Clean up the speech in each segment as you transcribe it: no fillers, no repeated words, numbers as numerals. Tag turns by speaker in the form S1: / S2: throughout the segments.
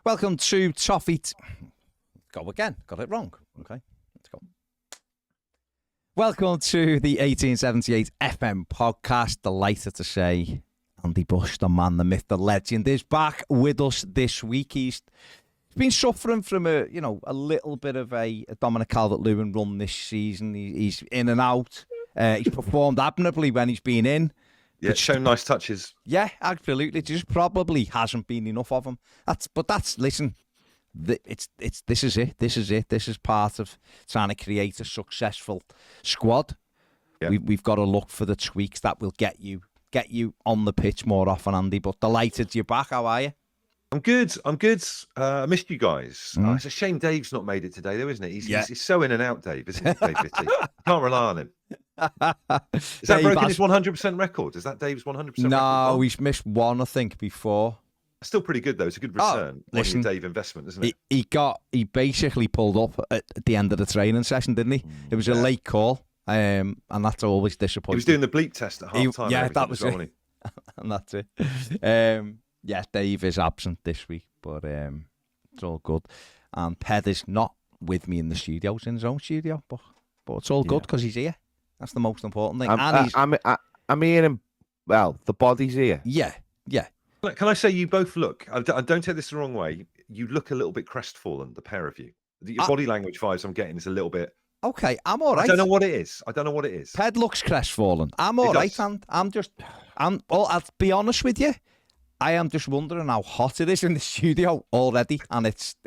S1: Welcome to Toffee. Go again. Got it wrong. Okay, let's go. Welcome to the 1878 FM podcast. Delighted to say Andy Bush, the man, the myth, the legend, is back with us this week. He's been suffering from a little bit of a Dominic Calvert-Lewin run this season. He's in and out. He's performed admirably when he's been in.
S2: Yeah, shown nice touches.
S1: Yeah, absolutely. Just probably hasn't been enough of him. Listen, this is it. This is part of trying to create a successful squad. Yeah. We've got to look for the tweaks that will get you on the pitch more often, Andy. But delighted you're back. How are you?
S2: I'm good. I missed you guys. It's a shame Dave's not made it today, though, isn't it? He's so in and out, Dave, isn't he, Dave Vitti? Can't rely on him. Is that broken his 100% record? Is that Dave's 100% record?
S1: No, he's missed one, I think, before.
S2: Still pretty good, though. It's a good return. Listen, Dave investment, isn't it?
S1: He basically pulled up at the end of the training session, didn't he? It was a late call, and that's always disappointing.
S2: He was doing the bleep test at half time.
S1: Yeah, that was it. And that's it. Yeah, Dave is absent this week, but it's all good. And Ped is not with me in the studio. He's in his own studio, but it's all good because he's here. That's the most important thing.
S3: I'm here, and the body's here.
S1: Yeah.
S2: Can I say you both look? I don't take this the wrong way. You look a little bit crestfallen, the pair of you. Your body language vibes I'm getting is a little bit.
S1: Okay, I'm all right.
S2: I don't know what it is.
S1: Ped looks crestfallen. I'm all right, and I'll be honest with you. I am just wondering how hot it is in the studio already, and it's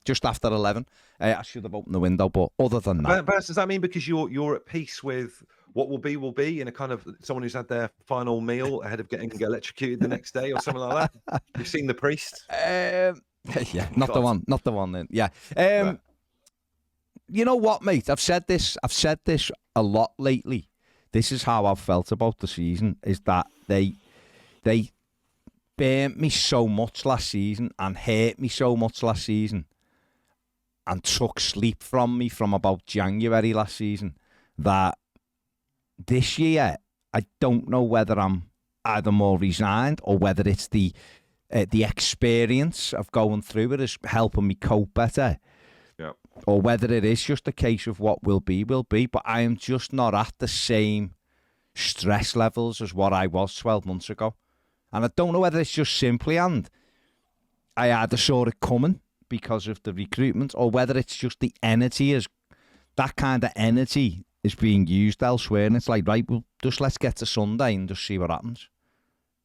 S1: just after 11. I should have opened the window, but other than that,
S2: but does that mean because you're at peace with what will be in a kind of someone who's had their final meal ahead of getting electrocuted the next day or something like that? You've seen The Priest?
S1: Yeah, not the one. Then. Yeah. You know what, mate? I've said this a lot lately. This is how I've felt about the season: is that they burnt me so much last season and hurt me so much last season and took sleep from me from about January last season that this year I don't know whether I'm either more resigned or whether it's the experience of going through it is helping me cope better.
S2: Yeah.
S1: Or whether it is just a case of what will be, but I am just not at the same stress levels as what I was 12 months ago. And I don't know whether it's just simply, and I either saw it coming because of the recruitment, or whether it's just the energy that kind of energy is being used elsewhere. And it's like, right, well, just let's get to Sunday and just see what happens.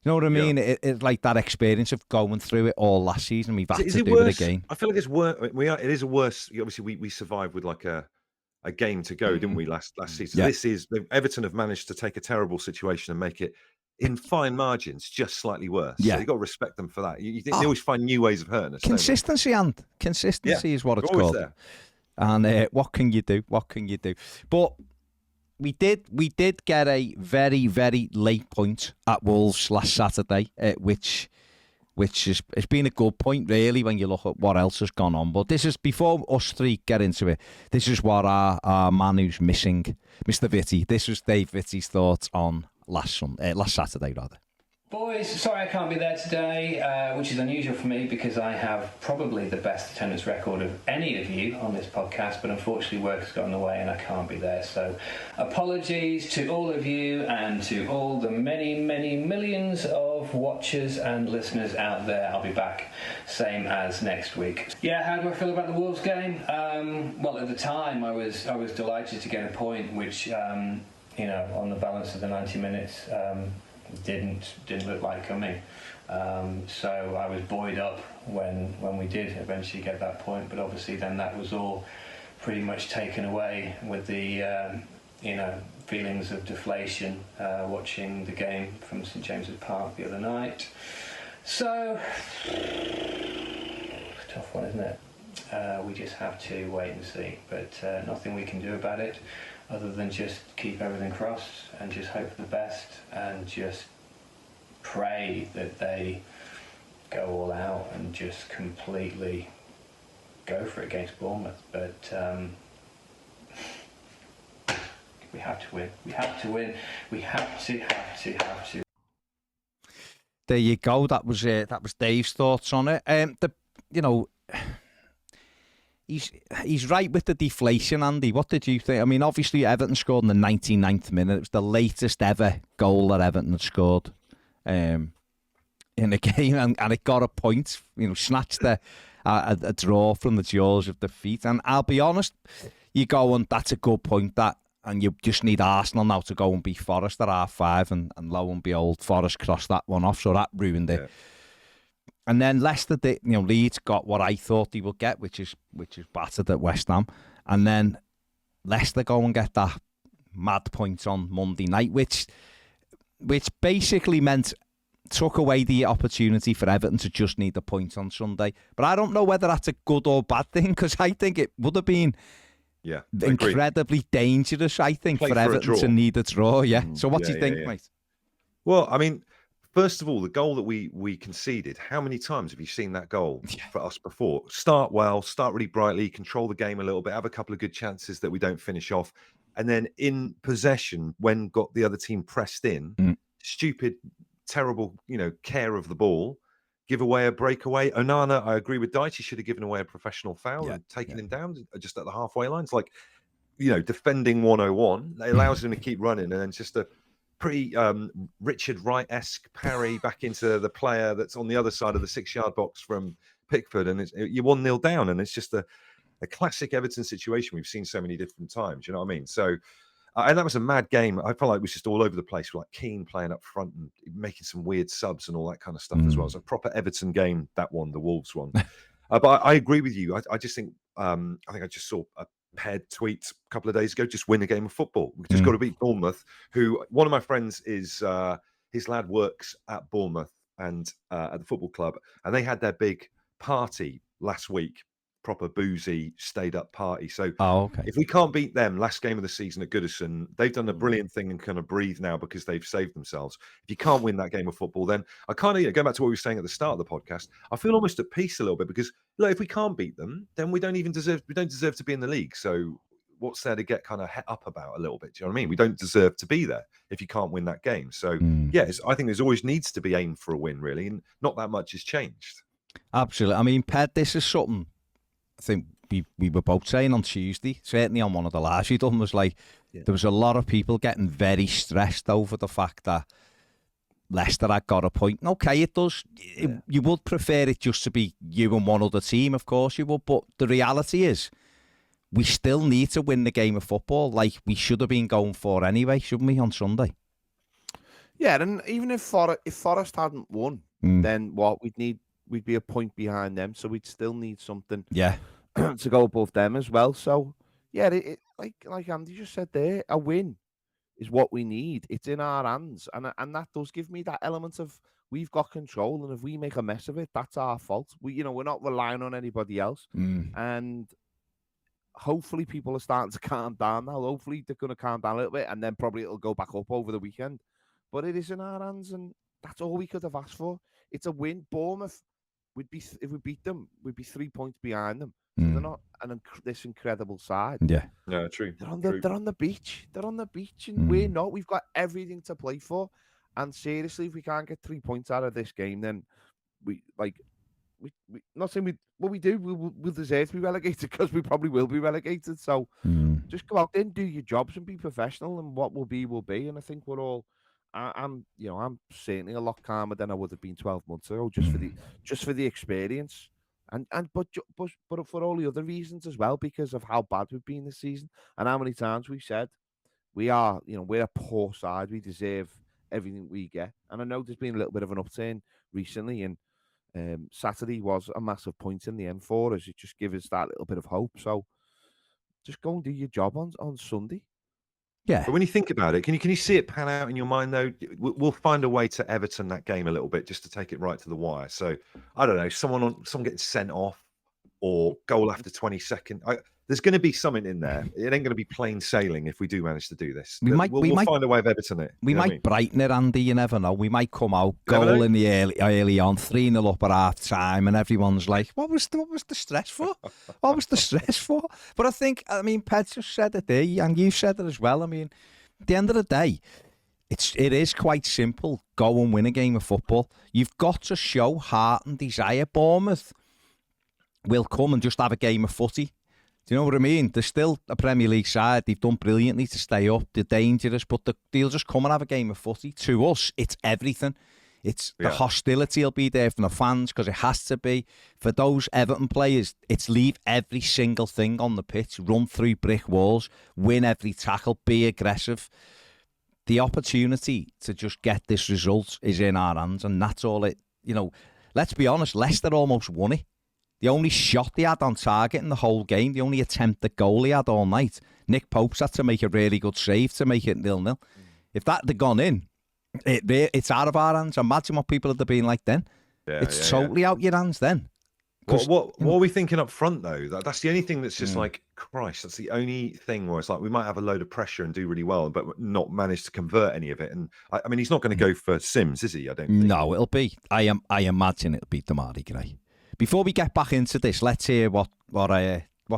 S1: You know what I mean? Yeah. It's like that experience of going through it all last season. We've had to do it again.
S2: I feel like it's worse. It is a worse. Obviously, we survived with like a game to go, didn't we, last season? Yeah. This is Everton have managed to take a terrible situation and make it in fine margins just slightly worse. Yeah, so you've got to respect them for that. You think they always find new ways of hurting us.
S1: Consistency is what it's called. There. And what can you do? But we did get a very, very late point at Wolves last Saturday, which has been a good point, really, when you look at what else has gone on. But this is, before us three get into it, this is what our man who's missing, Mr. Vitti, this was Dave Vitti's thoughts on last Saturday, rather.
S4: Boys, sorry I can't be there today, which is unusual for me because I have probably the best attendance record of any of you on this podcast, but unfortunately work has got in the way and I can't be there. So apologies to all of you and to all the many, many millions of watchers and listeners out there. I'll be back, same as next week. Yeah, how do I feel about the Wolves game? Well, at the time I was delighted to get a point, which on the balance of the 90 minutes didn't look like coming. So I was buoyed up when we did eventually get that point, but obviously then that was all pretty much taken away with the feelings of deflation watching the game from St James's Park the other night. So tough one, isn't it? We just have to wait and see, but nothing we can do about it other than just keep everything crossed and just hope for the best and just pray that they go all out and just completely go for it against Bournemouth. But we have to win. We have to win. We have to.
S1: There you go. That was Dave's thoughts on it. you know, he's right with the deflation, Andy. What did you think? I mean, obviously Everton scored in the 99th minute. It was the latest ever goal that Everton had scored in a game, and it got a point. You know, snatched a draw from the jaws of defeat. And I'll be honest, you go and that's a good point. And you just need Arsenal now to go and beat Forest at half-5, and lo and behold, Forest crossed that one off, so that ruined it. Yeah. And then Leicester, Leeds got what I thought they would get, which is battered at West Ham. And then Leicester go and get that mad point on Monday night, which basically took away the opportunity for Everton to just need a point on Sunday. But I don't know whether that's a good or bad thing, because I think it would have been incredibly dangerous, I think, for Everton to need a draw. Yeah. So what do you think, mate?
S2: Well, I mean, first of all, the goal that we conceded, how many times have you seen that goal for us before? Start well, start really brightly, control the game a little bit, have a couple of good chances that we don't finish off. And then in possession, when got the other team pressed in, stupid, terrible, care of the ball, give away a breakaway. Onana, I agree with Dyche, he should have given away a professional foul and taken him down just at the halfway lines. Like, defending 101, it allows him to keep running, and then just a pretty Richard Wright-esque parry back into the player that's on the other side of the 6-yard box from Pickford, and you're 1-0 down, and it's just a classic Everton situation we've seen so many different times. You know what I mean? So, and that was a mad game. I felt like it was just all over the place. Like Keane playing up front and making some weird subs and all that kind of stuff as well. It's a proper Everton game, that one, the Wolves one. But I agree with you. I just think I just saw a paired tweet a couple of days ago. Just win a game of football. We've just got to beat Bournemouth. Who one of my friends is his lad works at Bournemouth and at the football club, and they had their big party last week. Proper boozy, stayed up party. So if we can't beat them last game of the season at Goodison, they've done a brilliant thing and kind of breathe now because they've saved themselves. If you can't win that game of football, then I kind of go back to what we were saying at the start of the podcast. I feel almost at peace a little bit because if we can't beat them, then we don't deserve to be in the league. So what's there to get kind of het up about a little bit? Do you know what I mean? We don't deserve to be there if you can't win that game. So I think there's always needs to be aimed for a win, really, and not that much has changed.
S1: Absolutely. I mean, Ped, this is something I think we were both saying on Tuesday, certainly on one of the last you done, was like there was a lot of people getting very stressed over the fact that Leicester had got a point. Okay, it does. You would prefer it just to be you and one other team, of course you would, but the reality is we still need to win the game of football like we should have been going for anyway, shouldn't we, on Sunday?
S3: Yeah, and even if Forest hadn't won, then we'd be a point behind them, so we'd still need something to go above them as well. So, like Andy just said there, a win is what we need. It's in our hands, and that does give me that element of we've got control, and if we make a mess of it, that's our fault. We're not relying on anybody else, and hopefully people are starting to calm down now. Hopefully they're going to calm down a little bit, and then probably it'll go back up over the weekend. But it is in our hands, and that's all we could have asked for. It's a win. Bournemouth, if we beat them, we'd be 3 points behind them. So they're not this incredible side.
S2: Yeah, no, true.
S3: They're on the beach. They're on the beach, and we're not. We've got everything to play for. And seriously, if we can't get 3 points out of this game, then we not saying we do. We'll deserve to be relegated because we probably will be relegated. So just go out there and do your jobs and be professional. And what will be will be. And I think we're all. I'm certainly a lot calmer than I would have been 12 months ago, just for the experience, but for all the other reasons as well, because of how bad we've been this season and how many times we've said we're a poor side, we deserve everything we get. And I know there's been a little bit of an upturn recently, and Saturday was a massive point in the end for us. It just gives us that little bit of hope. So just go and do your job on Sunday.
S2: Yeah. But when you think about it, can you see it pan out in your mind, though? We'll find a way to Everton that game a little bit just to take it right to the wire. So, I don't know, someone getting sent off or goal after 20 seconds. There's going to be something in there. It ain't going to be plain sailing if we do manage to do this. We'll find a way of Everton it.
S1: We might brighten it, Andy, you never know. We might come out, goal in the early on, 3-0 up at half time, and everyone's like, what was the stress for? What was the stress for? But I mean, Ped just said it there, and you said it as well. I mean, at the end of the day, it is quite simple. Go and win a game of football. You've got to show heart and desire. Bournemouth, will come and just have a game of footy. Do you know what I mean? They're still a Premier League side. They've done brilliantly to stay up. They're dangerous, but they'll just come and have a game of footy. To us, it's everything. It's the hostility will be there from the fans because it has to be. For those Everton players, it's leave every single thing on the pitch, run through brick walls, win every tackle, be aggressive. The opportunity to just get this result is in our hands, and that's all it, let's be honest, Leicester almost won it. The only shot they had on target in the whole game, the only attempt at goal he had all night, Nick Pope's had to make a really good save to make it 0-0. If that had gone in, it's out of our hands. Imagine what people would have been like then. It's totally out your hands then.
S2: What are we thinking up front, though? That's the only thing that's just like, Christ, that's the only thing where it's like we might have a load of pressure and do really well, but not manage to convert any of it. And I mean, he's not going to go for Sims, is he? I don't think.
S1: No, it'll be. I imagine it'll be Damari Gray. Before we get back into this, let's hear what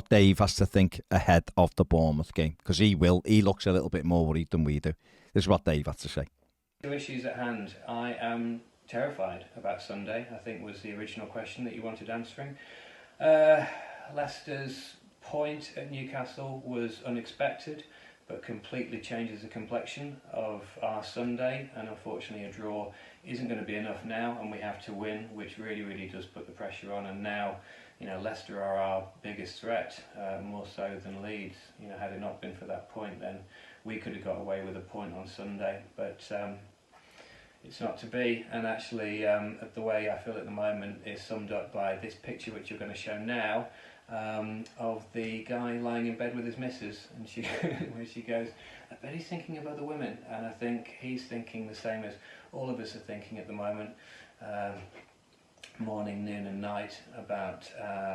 S1: Dave has to think ahead of the Bournemouth game, because he looks a little bit more worried than we do. This is what Dave had to say.
S4: The issues at hand. I am terrified about Sunday, I think was the original question that you wanted answering. Leicester's point at Newcastle was unexpected, but completely changes the complexion of our Sunday, and unfortunately a draw isn't going to be enough now, and we have to win, which really, really does put the pressure on. And now, Leicester are our biggest threat, more so than Leeds. Had it not been for that point, then we could have got away with a point on Sunday, but it's not to be. And actually, the way I feel at the moment is summed up by this picture, which you're going to show now, of the guy lying in bed with his missus, and where she goes, I bet he's thinking of other women. And I think he's thinking the same as all of us are thinking at the moment, morning, noon and night, about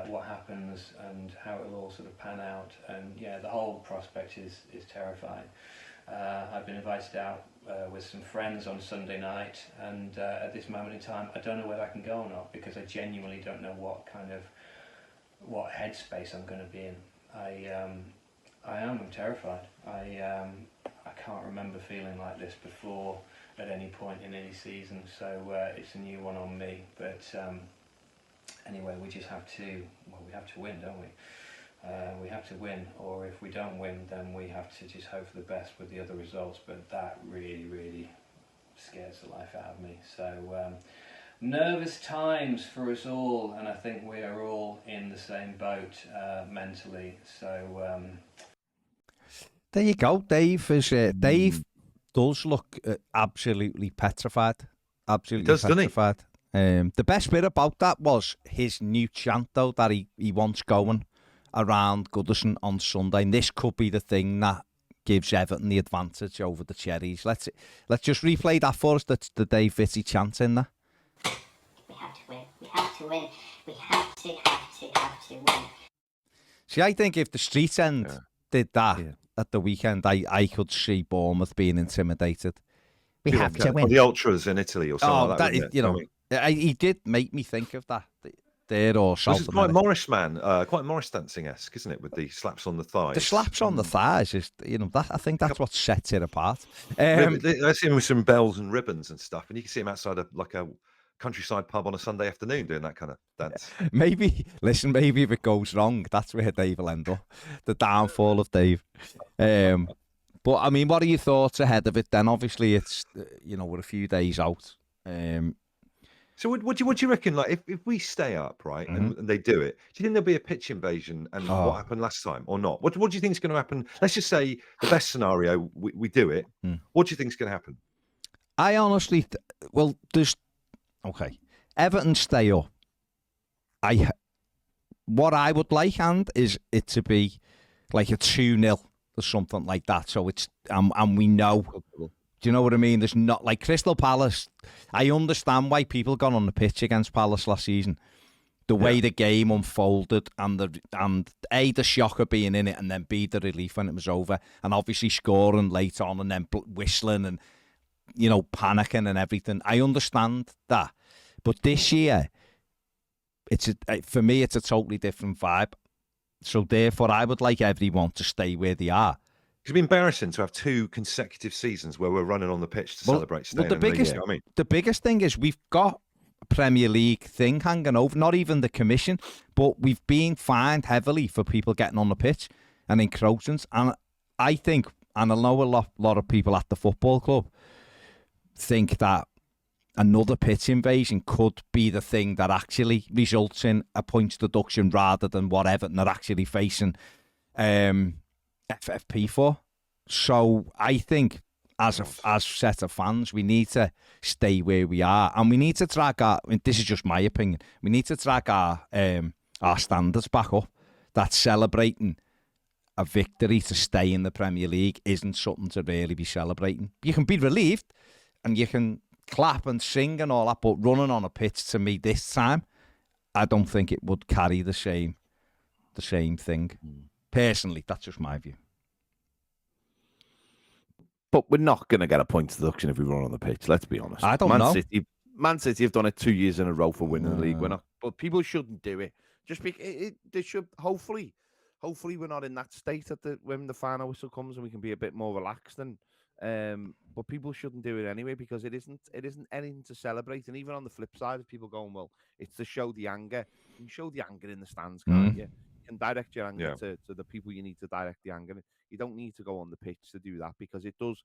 S4: what happens and how it'll all sort of pan out. And the whole prospect is terrifying. I've been invited out with some friends on Sunday night, and at this moment in time I don't know whether I can go or not, because I genuinely don't know what headspace I'm going to be in. I'm terrified. I can't remember feeling like this before at any point in any season, so it's a new one on me. But anyway, we just have to win, don't we? We have to win, or if we don't win, then we have to just hope for the best with the other results. But that really, really scares the life out of me. So nervous times for us all, and I think we are all in the same boat mentally. So
S1: there you go. Dave does look absolutely petrified. Absolutely
S2: does,
S1: petrified. The best bit about that was his new chant, though, that he wants going around Goodison on Sunday. And this could be the thing that gives Everton the advantage over the Cherries. Let's just replay that for us. That's the Dave Vitti chant in there.
S5: We have to win. We have to win. We have to win.
S1: See, I think if the Street End did that at the weekend, I could see Bournemouth being intimidated. We have to win.
S2: Or the Ultras in Italy or something like that.
S1: He did make me think of that. There or
S2: something. This is quite Morris, man. Quite Morris dancing-esque, isn't it? With the slaps on the thighs.
S1: The slaps on the thighs is, that I think that's what sets it apart.
S2: I see him with some bells and ribbons and stuff, and you can see him outside of like a countryside pub on a Sunday afternoon doing that kind of dance.
S1: Maybe if it goes wrong, that's where Dave will end up. The downfall of Dave. But I mean, what are your thoughts ahead of it then? Obviously, it's we're a few days out.
S2: So what do you reckon? Like, if we stay up, right, and they do it, do you think there'll be a pitch invasion and what happened last time, or not? What do you think is going to happen? Let's just say the best scenario, we do it. What do you think is going to happen?
S1: I honestly, Everton stay up. What I would like, is it to be like a 2-0 or something like that. So it's and we know. Do you know what I mean? There's not like Crystal Palace. I understand why people got on the pitch against Palace last season. The way the game unfolded, and the shock of being in it, and then B, the relief when it was over, and obviously scoring late on, and then whistling and panicking and everything. I understand that, but this year, for me, it's a totally different vibe. So therefore, I would like everyone to stay where they are.
S2: It's been embarrassing to have 2 consecutive seasons where we're running on the pitch to celebrate staying in the league. The
S1: biggest thing is we've got Premier League thing hanging over, not even the commission, but we've been fined heavily for people getting on the pitch and encroaching. And I think, and I know a lot of people at the football club think that another pitch invasion could be the thing that actually results in a points deduction rather than what Everton are actually facing FFP for. So I think as a set of fans, we need to stay where we are, and we need to drag our. This is just my opinion. We need to drag our standards back up. That celebrating a victory to stay in the Premier League isn't something to really be celebrating. You can be relieved, and you can clap and sing and all that, but running on a pitch to me this time, I don't think it would carry the same thing. Personally, that's just my view.
S3: But we're not going to get a point deduction if we run on the pitch. Let's be honest.
S1: I don't know.
S3: Man City have done it 2 years in a row for winning the league. We're not, but people shouldn't do it. Just because they should. Hopefully, we're not in that state when the final whistle comes and we can be a bit more relaxed. But people shouldn't do it anyway because it isn't anything to celebrate. And even on the flip side, of people going, well, it's to show the anger. You can show the anger in the stands, can't you? You can direct your anger to the people you need to direct the anger. You don't need to go on the pitch to do that because it does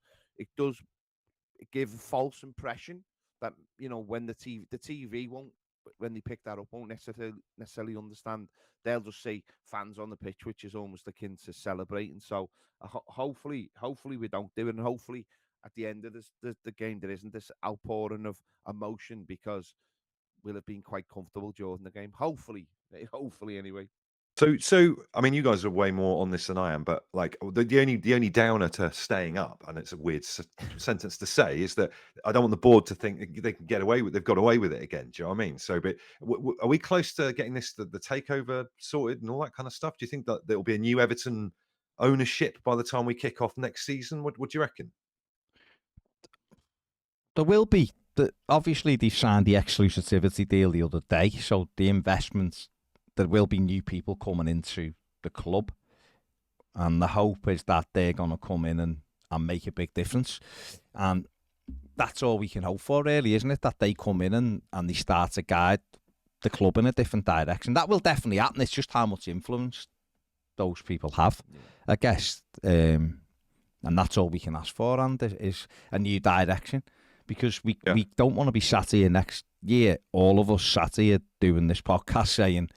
S3: give a false impression that, you know, when the TV won't, when they pick that up, won't necessarily understand. They'll just say fans on the pitch, which is almost akin to celebrating. So hopefully we don't do it, and hopefully at the end of the game there isn't this outpouring of emotion because we'll have been quite comfortable during the game. Hopefully anyway.
S2: So I mean, you guys are way more on this than I am, but like the only downer to staying up, and it's a weird sentence to say, is that I don't want the board to think they can get away with. They've got away with it again. Do you know what I mean? So, but are we close to getting the takeover sorted and all that kind of stuff? Do you think that there will be a new Everton ownership by the time we kick off next season? What do you reckon?
S1: There will be. Obviously, they signed the exclusivity deal the other day, so the investments. There will be new people coming into the club, and the hope is that they're going to come in and make a big difference. And that's all we can hope for, really, isn't it? That they come in and they start to guide the club in a different direction. That will definitely happen. It's just how much influence those people have, I guess. And that's all we can ask for, and is a new direction. Because we don't want to be sat here next year, all of us sat here doing this podcast saying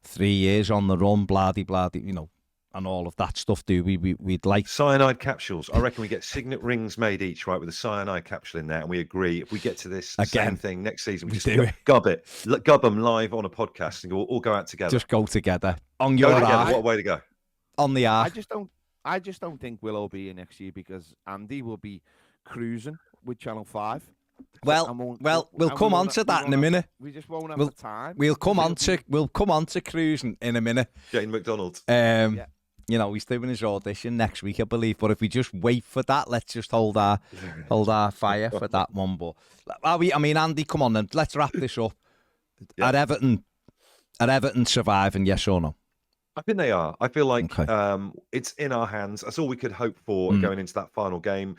S1: 3 years on the run, blah-de-blah, you know, and all of that stuff, do we? We'd like...
S2: Cyanide capsules. I reckon we get signet rings made each, right, with a cyanide capsule in there, and we agree if we get to this same thing next season, we just gub them live on a podcast and we'll all go out together.
S1: Just go together. On your
S2: arc. What a way to go.
S1: On the arc.
S3: I just don't think we'll all be here next year because Andy will be cruising with Channel 5.
S1: We'll come on to that in a minute.
S3: We just won't have the time.
S1: We'll come on to cruising in a minute.
S2: Jane McDonald.
S1: You know, he's doing his audition next week, I believe. But if we just wait for that, let's just hold our fire for that one. But Andy, come on then. Let's wrap this up. Are Everton surviving? Yes or no?
S2: I think they are. I feel like it's in our hands. That's all we could hope for going into that final game.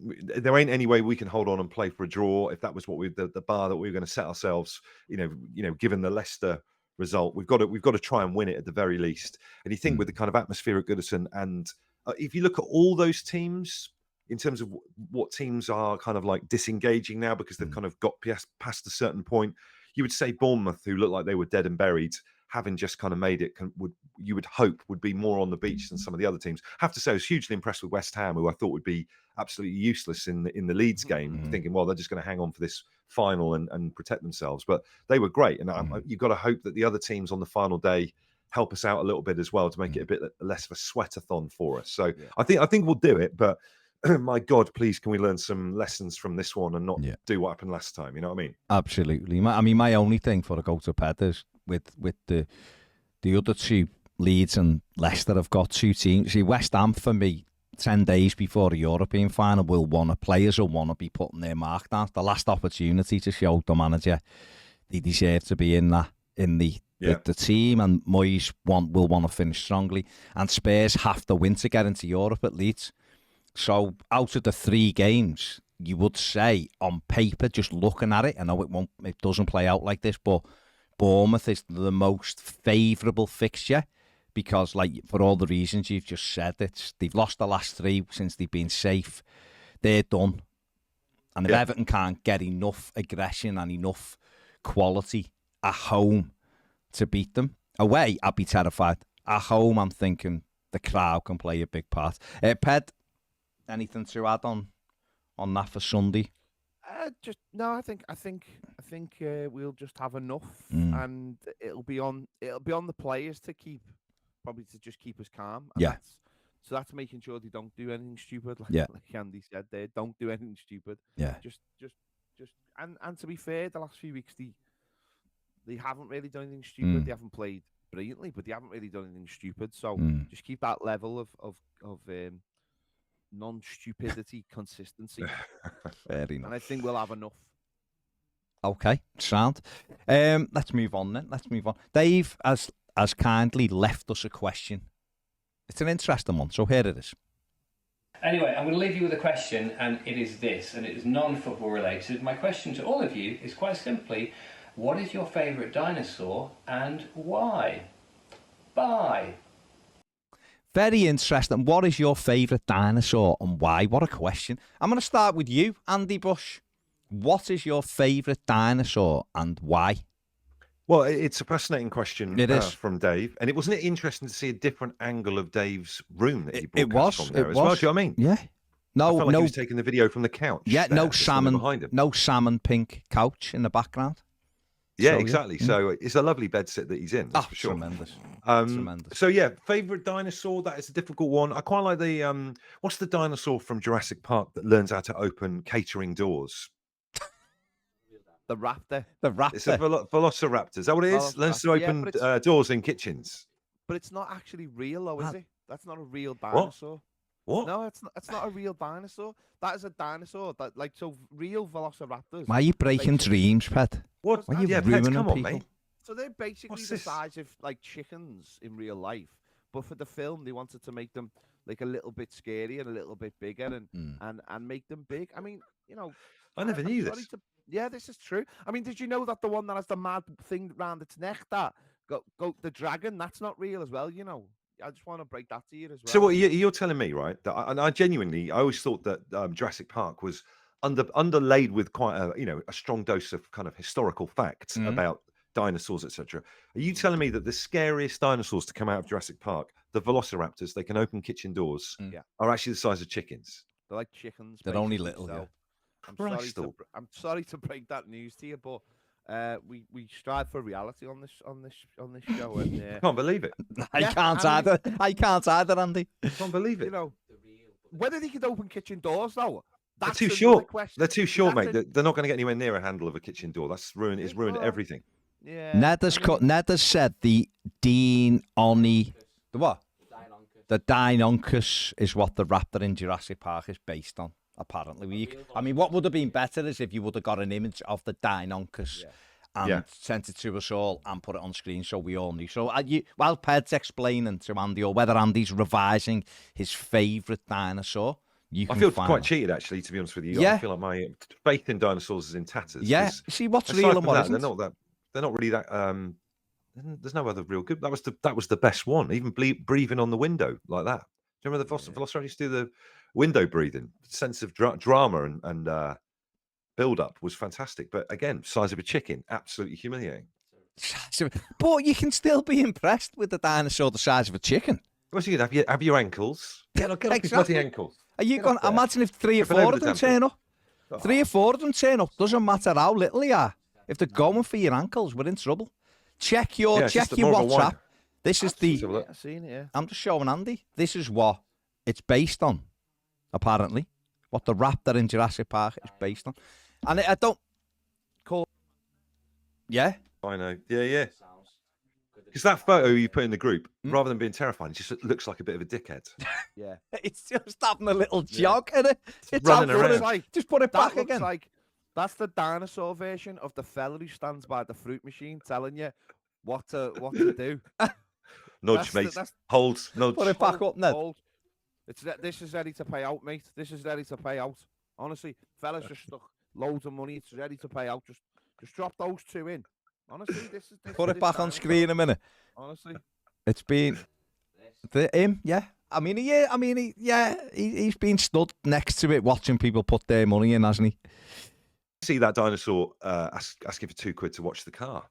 S2: There ain't any way we can hold on and play for a draw. If that was what the bar that we were going to set ourselves, you know, given the Leicester result, we've got to try and win it at the very least. And you think with the kind of atmosphere at Goodison, and if you look at all those teams in terms of what teams are kind of like disengaging now because they've kind of got past a certain point, you would say Bournemouth, who looked like they were dead and buried, having just kind of made it, you would hope would be more on the beach than some of the other teams. I have to say, I was hugely impressed with West Ham, who I thought would be absolutely useless in the Leeds game, thinking, well, they're just going to hang on for this final and protect themselves. But they were great, and you've got to hope that the other teams on the final day help us out a little bit as well to make it a bit less of a sweatathon for us. So I think we'll do it, but my God, please, can we learn some lessons from this one and not do what happened last time? You know what I mean?
S1: Absolutely. My only thing for a go to Ped is with the other two, Leeds and Leicester, have got two teams. See, West Ham, for me, 10 days before the European final, players will want to be putting their mark down. The last opportunity to show the manager they deserve to be in the team, and Moyes will want to finish strongly. And Spurs have to win to get into Europe at Leeds. So out of the 3 games, you would say on paper, just looking at it, I know it doesn't play out like this, but Bournemouth is the most favourable fixture because, like, for all the reasons you've just said, they've lost the last 3 since they've been safe. They're done. And if Everton can't get enough aggression and enough quality at home to beat them, away, I'd be terrified. At home, I'm thinking the crowd can play a big part. Ped, anything to add on that for Sunday?
S3: Just no. I think we'll just have enough, and it'll be on the players to keep us calm. And that's making sure they don't do anything stupid. Like Andy said there, don't do anything stupid.
S1: Yeah.
S3: Just and to be fair, the last few weeks they haven't really done anything stupid. They haven't played brilliantly, but they haven't really done anything stupid. So just keep that level of non-stupidity consistency.
S1: Very nice.
S3: And I think we'll have enough.
S1: Okay, sound. Let's move on then. Dave has kindly left us a question. It's an interesting one, so here it is.
S4: Anyway, I'm going to leave you with a question, and it is this, and it is non-football related. My question to all of you is quite simply, what is your favourite dinosaur and why? Bye.
S1: Very interesting. What is your favourite dinosaur and why? What a question. I'm going to start with you, Andy Bush. What is your favourite dinosaur and why?
S2: Well, it's a fascinating question
S1: It is.
S2: From Dave. And wasn't it interesting to see a different angle of Dave's room that he
S1: It was.
S2: from there as well? Do you know what I mean?
S1: Yeah.
S2: I
S1: No,
S2: felt like he was taking the video from the couch.
S1: Yeah, no salmon
S2: behind him.
S1: No salmon pink couch in the background.
S2: Yeah,
S1: So,
S2: exactly.
S1: yeah.
S2: So it's a lovely bed sit that he's in. That's for sure.
S1: Tremendous.
S2: So yeah, favorite dinosaur. That is a difficult one. I quite like the what's the dinosaur from Jurassic Park that learns how to open catering doors?
S3: The raptor.
S2: It's a velociraptor. Is that what it is? Learns to open doors in kitchens.
S3: But it's not actually real, though, is it? That's not a real dinosaur.
S2: What?
S3: No, it's not a real dinosaur. That is a dinosaur. Real velociraptors.
S1: Why are you breaking dreams, Ped?
S2: What?
S1: Why are you
S2: Peds,
S1: ruining
S2: come on,
S1: people?
S2: mate.
S3: So they're basically the size of like chickens in real life, but for the film they wanted to make them like a little bit scary and a little bit bigger and make them big. I mean, you know,
S2: I never knew this.
S3: Yeah, this is true. I mean, did you know that the one that has the mad thing around its neck, that go the dragon, that's not real as well? You know, I just want to break that to you as well.
S2: So what you're telling me, right? That I genuinely, I always thought that Jurassic Park was underlaid with quite a strong dose of kind of historical facts about dinosaurs, etc. Are you telling me that the scariest dinosaurs to come out of Jurassic Park, the velociraptors, they can open kitchen doors, are actually the size of chickens?
S3: They're like chickens.
S1: They're only little.
S3: So
S1: Yeah.
S3: I'm sorry to break that news to you, but we strive for reality on this show. And,
S2: I can't believe it.
S1: I can't either. I can't either, Andy.
S2: I can't believe it.
S3: You know, whether they could open kitchen doors though.
S2: They're too short. They're too short, mate. They're not going to get anywhere near a handle of a kitchen door. That's ruined. It's ruined everything.
S3: Yeah.
S1: Ned has said the the what? The Deinonychus is what the raptor in Jurassic Park is based on. Apparently, I mean, what would have been better is if you would have got an image of the Deinonychus and sent it to us all and put it on screen so we all knew. So while Ped's explaining to Andy, or whether Andy's revising his favourite dinosaur, I
S2: feel quite cheated, actually, to be honest with you.
S1: Yeah.
S2: I feel like my faith in dinosaurs is in tatters.
S1: Yeah. See, what's real and what isn't?
S2: They're not really that. There's no other real good. That was the best one. Even breathing on the window like that. Do you remember the Velociraptor used to do the window breathing? The sense of drama and build up was fantastic. But again, size of a chicken, absolutely humiliating.
S1: But you can still be impressed with the dinosaur the size of a chicken.
S2: What's you gonna have your ankles? Get up his bloody ankles.
S1: Are you going? Imagine if 3 or 4 of them turn up. 3 or 4 of them turn up. Doesn't matter how little you are. If they're going for your ankles, we're in trouble. Check your WhatsApp. This is
S3: I've seen it, yeah.
S1: I'm just showing Andy. This is what it's based on, apparently. What the raptor in Jurassic Park is based on. And I don't call. Yeah?
S2: I know. Yeah. Because that photo you put in the group, rather than being terrifying, it just looks like a bit of a dickhead.
S3: Yeah.
S1: It's just having a little jog in it. It's
S2: running around.
S1: Just put it back again.
S3: That's the dinosaur version of the fella who stands by the fruit machine telling you what to do.
S2: Nudge, mate. Hold, nudge.
S1: Put it back up, Ned.
S3: This is ready to pay out, mate. This is ready to pay out. Honestly, fellas just stuck loads of money. It's ready to pay out. Just drop those 2 in. Honestly, this is
S1: Put it back on screen a minute.
S3: Honestly,
S1: It's been him, yeah. I mean, he's been stood next to it watching people put their money in, hasn't he?
S2: See that dinosaur asking for £2 to watch the car.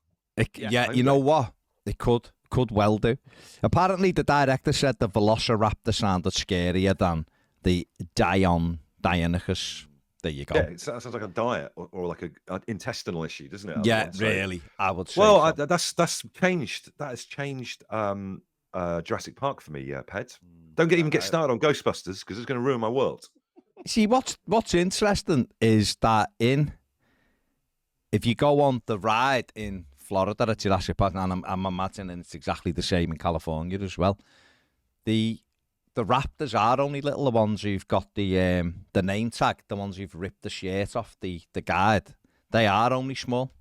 S1: Yeah, you know what? It could well do. Apparently, the director said the Velociraptor sounded scarier than the Deinonychus. There you go.
S2: Yeah, it sounds like a diet or like an intestinal issue, doesn't it?
S1: Yeah, really. I would say.
S2: Well,
S1: so.
S2: that's changed. That has changed Jurassic Park for me, Ped. Don't even get started on Ghostbusters because it's going to ruin my world.
S1: See, what's interesting is that if you go on the ride in Florida at Jurassic Park, and I'm imagining it's exactly the same in California as well, the raptors are only little ones who've got the name tag, the ones who've ripped the shirt off the guide. They are only small.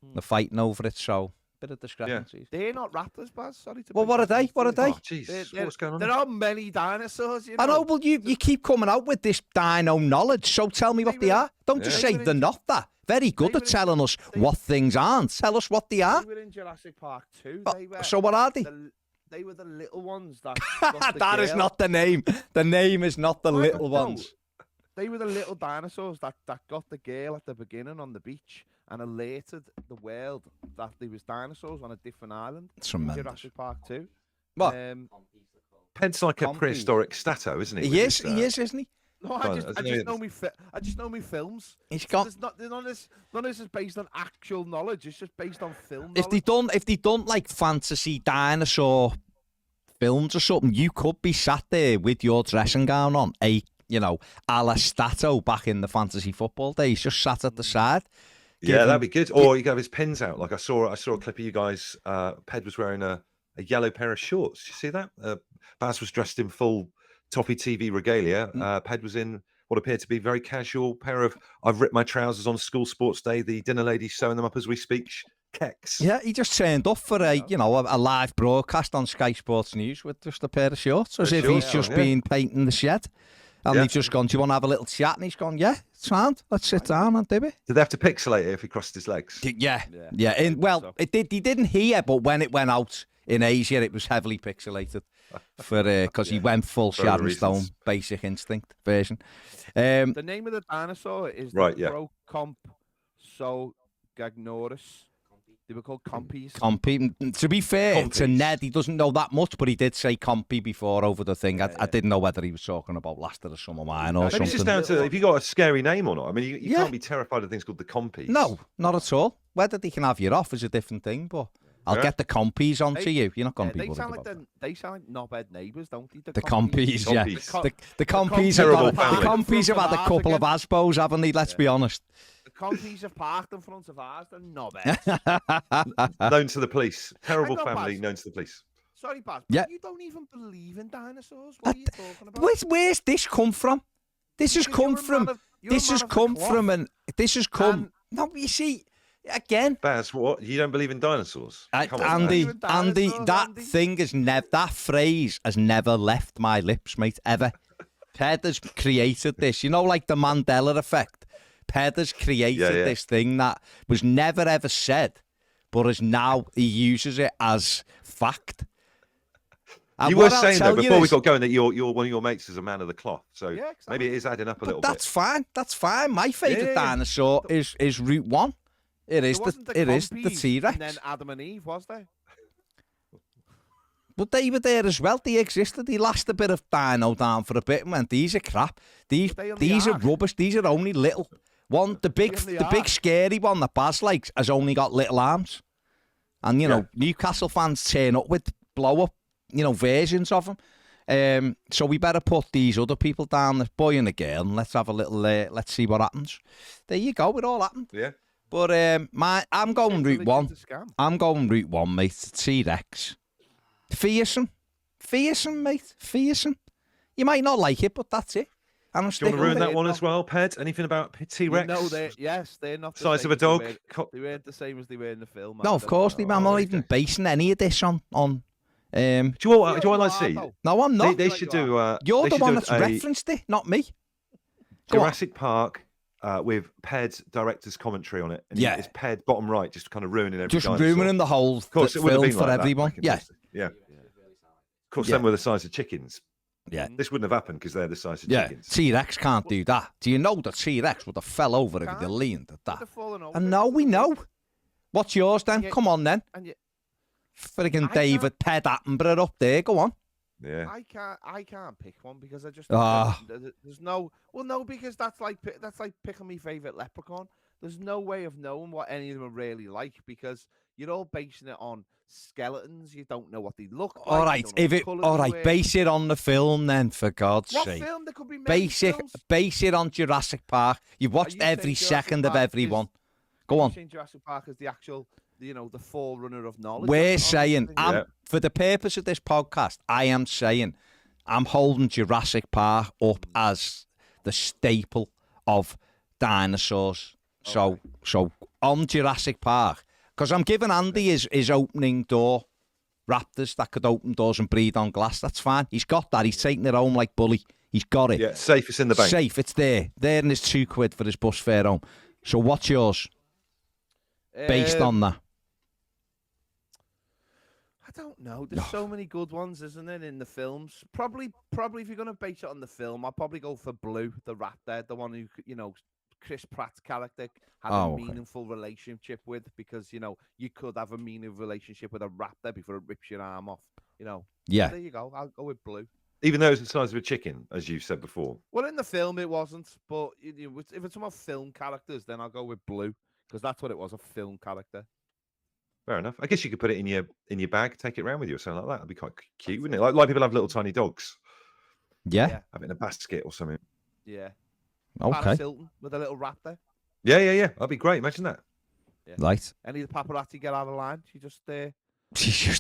S1: They're fighting over it, so bit of discrepancies.
S3: Yeah. They're not raptors, Baz. Sorry to.
S1: Well, what are they? What are they?
S2: Oh, jeez, what's going on?
S3: There are many dinosaurs. You know?
S1: I know. Well, you keep coming out with this dino knowledge, so tell me what they are. Don't just say they're not that. Very good at telling us what things aren't. Tell us what they are.
S3: They were in Jurassic Park 2.
S1: So what are they?
S3: They were the little ones that.
S1: That is not the name. The name is not the little ones.
S3: They were the little dinosaurs that got the girl at the beginning on the beach and alerted the world that there was dinosaurs on a different island.
S1: It's tremendous.
S3: Jurassic Park 2.
S1: What?
S2: Ped's like a prehistoric stato, isn't he?
S1: He is, isn't he?
S3: No, I just know me films.
S1: He's got.
S3: None of this is based on actual knowledge. It's just based on film.
S1: If they done like fantasy dinosaur films or something, you could be sat there with your dressing gown on, a la Stato back in the fantasy football days, just sat at the side.
S2: Yeah, that'd be good. Or you could have his pins out. Like I saw a clip of you guys. Ped was wearing a yellow pair of shorts. Did you see that? Baz was dressed in full Toffee TV regalia. Ped was in what appeared to be very casual pair of I've ripped my trousers on school sports day. The dinner lady's sewing them up as we speak. Kecks.
S1: Yeah, he just turned up for a live broadcast on Sky Sports News with just a pair of shorts, as if he's just been painting the shed. And they've just gone, do you want to have a little chat? And he's gone, yeah, it's fine. Let's sit down and do it.
S2: Did they have to pixelate it if he crossed his legs?
S1: Yeah. It did. He didn't hear, but when it went out in Asia, it was heavily pixelated because he went full Sharon Stone, Basic Instinct version.
S3: The name of the dinosaur is Procompsognathus. They were called compies.
S1: Compy. To be fair to Ned, he doesn't know that much, but he did say compy before over the thing. I didn't know whether he was talking about Last of the Summer Wine or something.
S2: Maybe it's just down to if you got a scary name or not. I mean, you can't be terrified of things called the compies.
S1: No, not at all. Whether they can have you off is a different thing, but I'll get the compies onto you. You're not going to be worried about that.
S3: They sound like knobhead neighbours, don't they?
S1: The compies, yeah. The compies have had a couple of Aspos, haven't they? Let's be honest.
S3: The compies have parked in front of ours. They're knobheads.
S2: Known to the police. Terrible family known to the police.
S3: Sorry, Baz,
S1: yeah.
S3: You don't even believe in dinosaurs. What are you talking about?
S1: Where's this come from? This has come from... No, you see... Again,
S2: Baz, what? You don't believe in dinosaurs?
S1: Andy, that phrase has never left my lips, mate, ever. Ped has created this, like the Mandela effect. Ped has created this thing that was never ever said, but is now he uses it as fact.
S2: You were saying though before we got going that you're one of your mates is a man of the cloth, so exactly. Maybe it is adding up a little bit.
S1: That's fine. That's fine. My favourite dinosaur is Route 1. It is the T-Rex.
S3: And then Adam and Eve, was there?
S1: But they were there as well. They existed. They lasted a bit of dino down for a bit and went, these are crap. These are rubbish. These are only little. The big scary one that Baz likes has only got little arms. And, Newcastle fans turn up with blow-up, versions of them. So we better put these other people down, the boy and the girl, and let's have a little, let's see what happens. There you go. It all happened.
S2: Yeah.
S1: But I'm going Route 1. I'm going Route 1, mate. T-Rex. Fearsome, mate. Fearsome. You might not like it, but that's it. And I'm
S2: Do you want to ruin that one as well, Ped? Anything about T-Rex?
S3: No, they're not the
S2: size of a dog.
S3: They weren't the same as they were in the film.
S1: No, of course they. I'm not even basing any of this on.
S2: Do you want to see?
S1: No, I'm not.
S2: They should do.
S1: You're the one that's referenced it, not me.
S2: Jurassic Park with Ped's director's commentary on it. And it's Ped bottom right, just kind of ruining every
S1: Just
S2: dinosaur.
S1: ruining the whole
S2: of course, it would have
S1: film
S2: been
S1: for
S2: like
S1: everyone.
S2: Yeah. Of course, them were the size of chickens.
S1: Yeah.
S2: This wouldn't have happened because they're the size of
S1: Yeah,
S2: chickens.
S1: T-Rex can't do that. Do you know that T-Rex would have fell over if he'd have leaned at that? And no, we know. What's yours then? Come on then. Friggin' David Ped Attenborough up there. Go on.
S2: Yeah.
S3: I can't pick one because I just think there's no. Well, no, because that's like picking my favorite leprechaun. There's no way of knowing what any of them are really like because you're all basing it on skeletons. You don't know what they look like.
S1: All right, base it on the film then, for God's sake.
S3: What film? There could be many films.
S1: Base it on Jurassic Park. You've watched every second of every one. Go on.
S3: Jurassic Park is the actual, the forerunner of knowledge.
S1: We're saying, for the purpose of this podcast, I am saying, I'm holding Jurassic Park up as the staple of dinosaurs. So on Jurassic Park, because I'm giving Andy his opening door raptors that could open doors and breathe on glass. That's fine. He's got that. He's taking it home like Bully. He's got it.
S2: Yeah, safe. It's in the bank.
S1: Safe. It's there. There and his £2 for his bus fare home. So what's yours? Based on that.
S3: I don't know. There's so many good ones, isn't there, in the films? Probably if you're going to base it on the film, I'll probably go for Blue, the raptor, the one who, Chris Pratt's character had a meaningful relationship with, because, you could have a meaningful relationship with a raptor before it rips your arm off,
S1: Yeah.
S3: So there you go. I'll go with Blue.
S2: Even though it's the size of a chicken, as you said before.
S3: Well, in the film, it wasn't. But if it's about film characters, then I'll go with Blue, because that's what it was, a film character.
S2: Fair enough. I guess you could put it in your bag, take it around with you or something like that. That'd be quite cute, wouldn't it? Like people have little tiny dogs.
S1: Yeah.
S2: Have it in a basket or something.
S3: Yeah.
S1: Okay.
S3: Paris Hilton with a little raptor.
S2: Yeah. That'd be great. Imagine that.
S3: Yeah.
S1: Right.
S3: Any of the paparazzi get out of line,
S1: She's just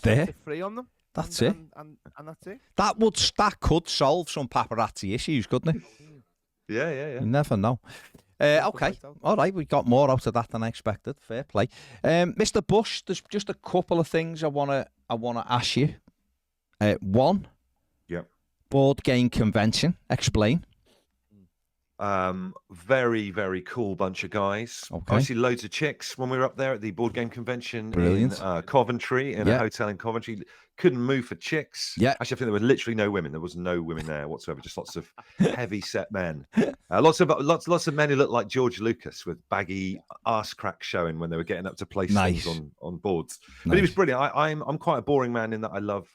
S1: there.
S3: Free on them.
S1: That's it.
S3: And that's it.
S1: That could solve some paparazzi issues, couldn't it?
S2: Yeah.
S1: You never know. Okay. All right. We got more out of that than I expected. Fair play. Mr. Bush, there's just a couple of things I wanna ask you. One.
S2: Yep.
S1: Board game convention. Explain.
S2: Very, very cool bunch of guys.
S1: Okay.
S2: I see loads of chicks when we were up there at the board game convention.
S1: Brilliant.
S2: In Coventry, in a hotel in Coventry. Couldn't move for chicks.
S1: Yeah.
S2: Actually, I think there were literally no women. There was no women there whatsoever. Just lots of heavy set men. Lots of men who look like George Lucas with baggy arse crack showing when they were getting up to place things on boards. But it was brilliant. I'm quite a boring man in that I love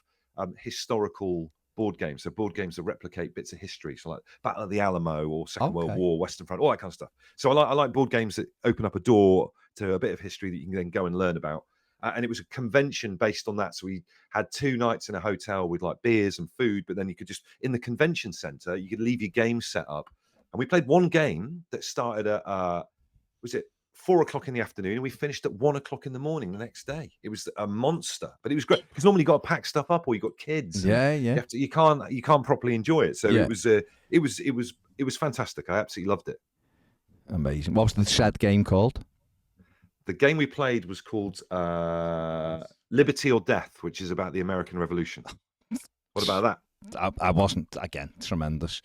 S2: historical board games. So board games that replicate bits of history. So like Battle of the Alamo or Second World War, Western Front, all that kind of stuff. So I like board games that open up a door to a bit of history that you can then go and learn about. And it was a convention based on that. So we had 2 nights in a hotel with like beers and food, but then you could just, in the convention center, you could leave your game set up. And we played one game that started at, 4:00 in the afternoon, and we finished at 1:00 in the morning the next day. It was a monster, but it was great because normally you got to pack stuff up or you got kids.
S1: Yeah.
S2: You can't properly enjoy it. So it was fantastic. I absolutely loved it.
S1: Amazing. What was the said game called?
S2: The game we played was called Liberty or Death, which is about the American Revolution. What about that?
S1: I wasn't, again, tremendous.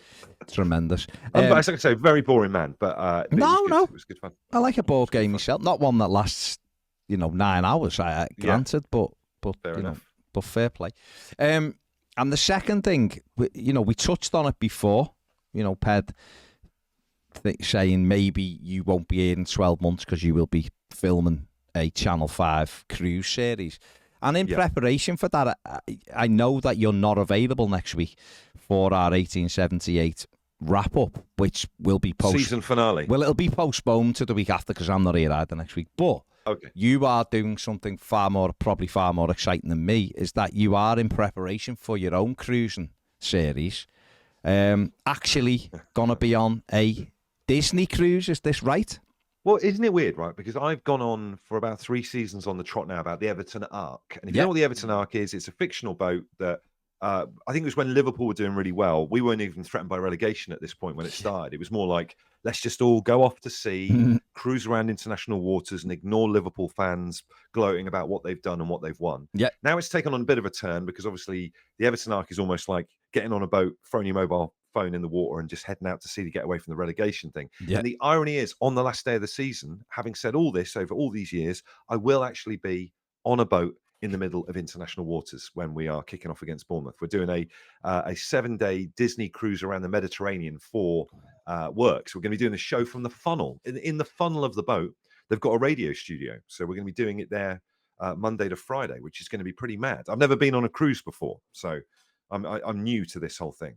S2: As I say, very boring man, but it was good fun.
S1: I like a board game myself. Not one that lasts, 9 hours, granted, but fair play. And the second thing, we touched on it before, Ped saying maybe you won't be here in 12 months because you will be filming a Channel 5 cruise series. And in preparation for that, I know that you're not available next week for our 1878 wrap-up, which will be
S2: season finale.
S1: Well, it'll be postponed to the week after because I'm not here either next week. But you are doing something probably far more exciting than me, is that you are in preparation for your own cruising series. Actually going to be on a Disney cruise, is this right?
S2: Well, isn't it weird, right? Because I've gone on for about 3 seasons on the trot now about the Everton Ark. And if you know what the Everton Ark is, it's a fictional boat that I think it was when Liverpool were doing really well. We weren't even threatened by relegation at this point when it started. It was more like, let's just all go off to sea, cruise around international waters and ignore Liverpool fans gloating about what they've done and what they've won.
S1: Yeah.
S2: Now it's taken on a bit of a turn because obviously the Everton Ark is almost like getting on a boat, throwing your mobile phone in the water and just heading out to sea to get away from the relegation thing.
S1: Yeah.
S2: And the irony is, on the last day of the season, having said all this over all these years, I will actually be on a boat in the middle of international waters when we are kicking off against Bournemouth. We're doing a 7-day Disney cruise around the Mediterranean for work. So we're going to be doing a show from the funnel. In the funnel of the boat, they've got a radio studio. So we're going to be doing it there Monday to Friday, which is going to be pretty mad. I've never been on a cruise before, so I'm new to this whole thing.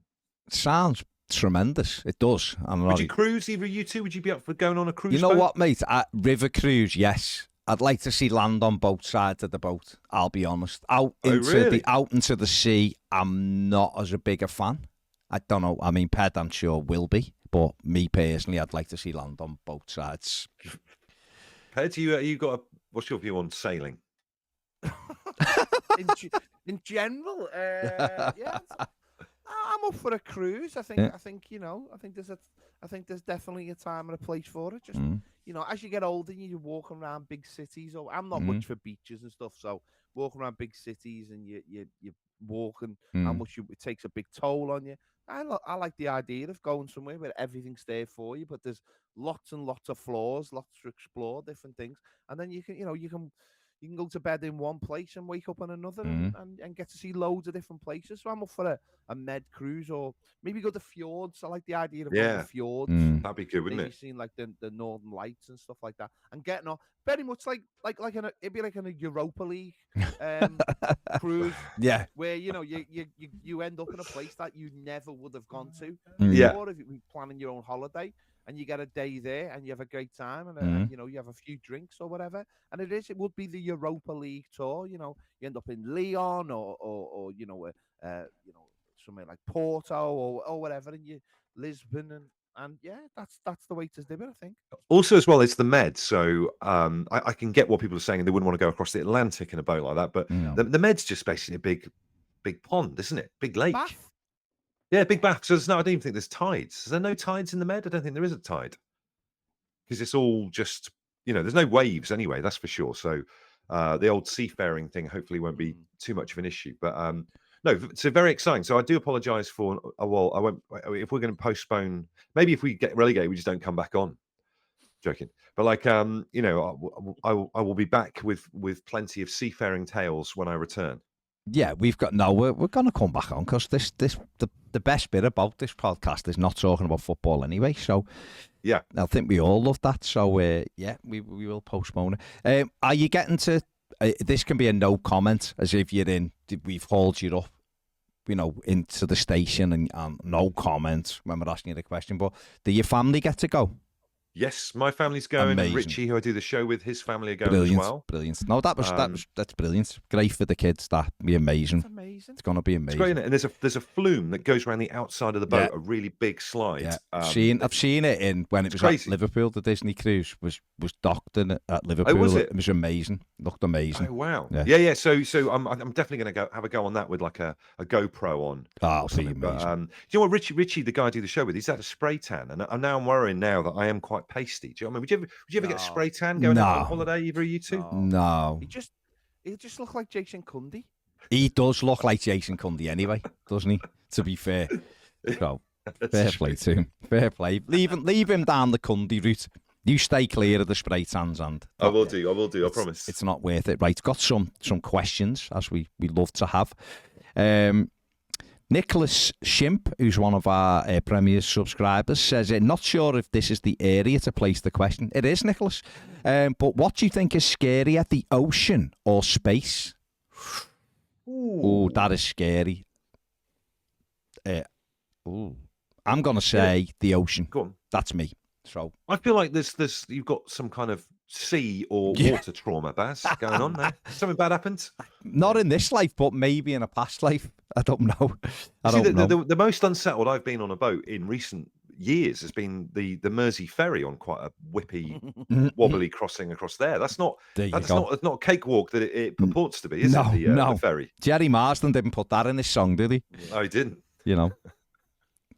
S1: Sounds tremendous. It does.
S2: Would you cruise, either of you two? Would you be up for going on a cruise?
S1: You know
S2: boat?
S1: what, mate? River cruise, yes. I'd like to see land on both sides of the boat. I'll be honest. Out into the sea, I'm not as a big a fan. I don't know. I mean, Ped, I'm sure will be, but me personally, I'd like to see land on both sides.
S2: Ped, what's your view on sailing?
S3: in general, yeah, I'm up for a cruise. I think there's definitely a time and a place for it. Just as you get older, you walk around big cities. Or I'm not much for beaches and stuff, so walking around big cities and you walk and how much it takes a big toll on you. I like the idea of going somewhere where everything's there for you, but there's lots and lots of floors, lots to explore, different things, and then you can go to bed in one place and wake up in another and get to see loads of different places. So I'm up for a med cruise, or maybe go to fjords. I like the idea of going to fjords.
S2: That'd be good, wouldn't
S3: maybe
S2: it?
S3: Seeing like the Northern Lights and stuff like that, and getting off very much it'd be like in a Europa League cruise.
S1: Yeah,
S3: where you end up in a place that you never would have gone to. Or if you're planning your own holiday, and you get a day there, and you have a great time, and you have a few drinks or whatever. And it would be the Europa League tour. You end up in Lyon or somewhere like Porto or whatever, and Lisbon, and yeah, that's the way to do it, I think.
S2: Also, as well, it's the Med, so I can get what people are saying. They wouldn't want to go across the Atlantic in a boat like that, but the Med's just basically a big pond, isn't it? Big lake.
S3: Bath?
S2: Yeah, big bath. So I don't even think there's tides. Is there no tides in the Med? I don't think there is a tide. Because it's all just, there's no waves anyway, that's for sure. So the old seafaring thing hopefully won't be too much of an issue. But no, so very exciting. So I do apologise for, I won't, if we're going to postpone, maybe if we get relegated, we just don't come back on. Joking. But I will be back with plenty of seafaring tales when I return.
S1: Yeah, we're going to come back on, because the best bit about this podcast is not talking about football anyway. So
S2: yeah,
S1: I think we all love that. So we will postpone it. Are you getting to? This can be a no comment, as if you're in. We've hauled you up, into the station, and no comment when we're asking you the question. But do your family get to go?
S2: Yes, my family's going.
S1: Amazing.
S2: And Richie, who I do the show with, his family are going as well.
S1: Brilliant. No, that's brilliant. Great for the kids. That'd be amazing.
S3: That's amazing.
S1: It's going to be amazing.
S2: It's great, isn't it? And there's a flume that goes around the outside of the boat, a really big slide.
S1: Yeah. I've seen it when it was
S2: crazy.
S1: At Liverpool. The Disney cruise was docked in at Liverpool.
S2: Oh, was it?
S1: It was amazing. Looked amazing.
S2: Oh wow.
S1: Yeah.
S2: So I'm definitely going to have a go on that with like a GoPro on.
S1: Oh,
S2: do you know what Richie, the guy I do the show with, he's had a spray tan, and I'm worrying now that I am quite pasty. Do you know what I mean? Would you ever get a spray tan going out on holiday, either of you two?
S1: No.
S3: He just looked like Jason Cundy.
S1: He does look like Jason Cundy anyway, doesn't he? To be fair. So, fair play to him. Fair play. Leave him down the Cundy route. You stay clear of the spray tans, and
S2: I will do. I promise.
S1: It's not worth it. Right, got some questions, as we love to have. Nicholas Shimp, who's one of our Premier subscribers, says, not sure if this is the area to place the question. It is, Nicholas. But what do you think is scarier, the ocean or space? Oh, that is scary. I'm going to say the ocean.
S2: Go on.
S1: That's me. So
S2: I feel like there's you've got some kind of sea or water trauma, Baz, going on there. Something bad happened?
S1: Not in this life, but maybe in a past life. I don't know.
S2: The most unsettled I've been on a boat in recent years has been the Mersey ferry on quite a whippy, wobbly crossing across there. That's not a cakewalk that it purports to be, is it? The ferry.
S1: Jerry Marsden didn't put that in his song, did he?
S2: No, he didn't.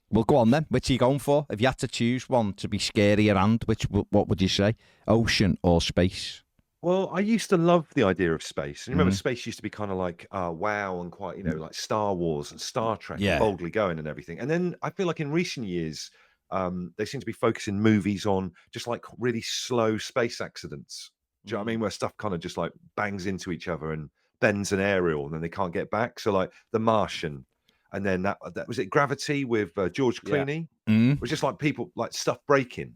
S1: Well, go on then. Which are you going for? If you had to choose one to be scarier, and what would you say? Ocean or space?
S2: Well, I used to love the idea of space. And you remember space used to be kind of like wow and quite, like Star Wars and Star Trek and boldly going and everything. And then I feel like in recent years, they seem to be focusing movies on just like really slow space accidents. Do you know what I mean? Where stuff kind of just like bangs into each other and bends an aerial and then they can't get back. So like The Martian, and then that was it Gravity with George Clooney. It was just like people like stuff breaking.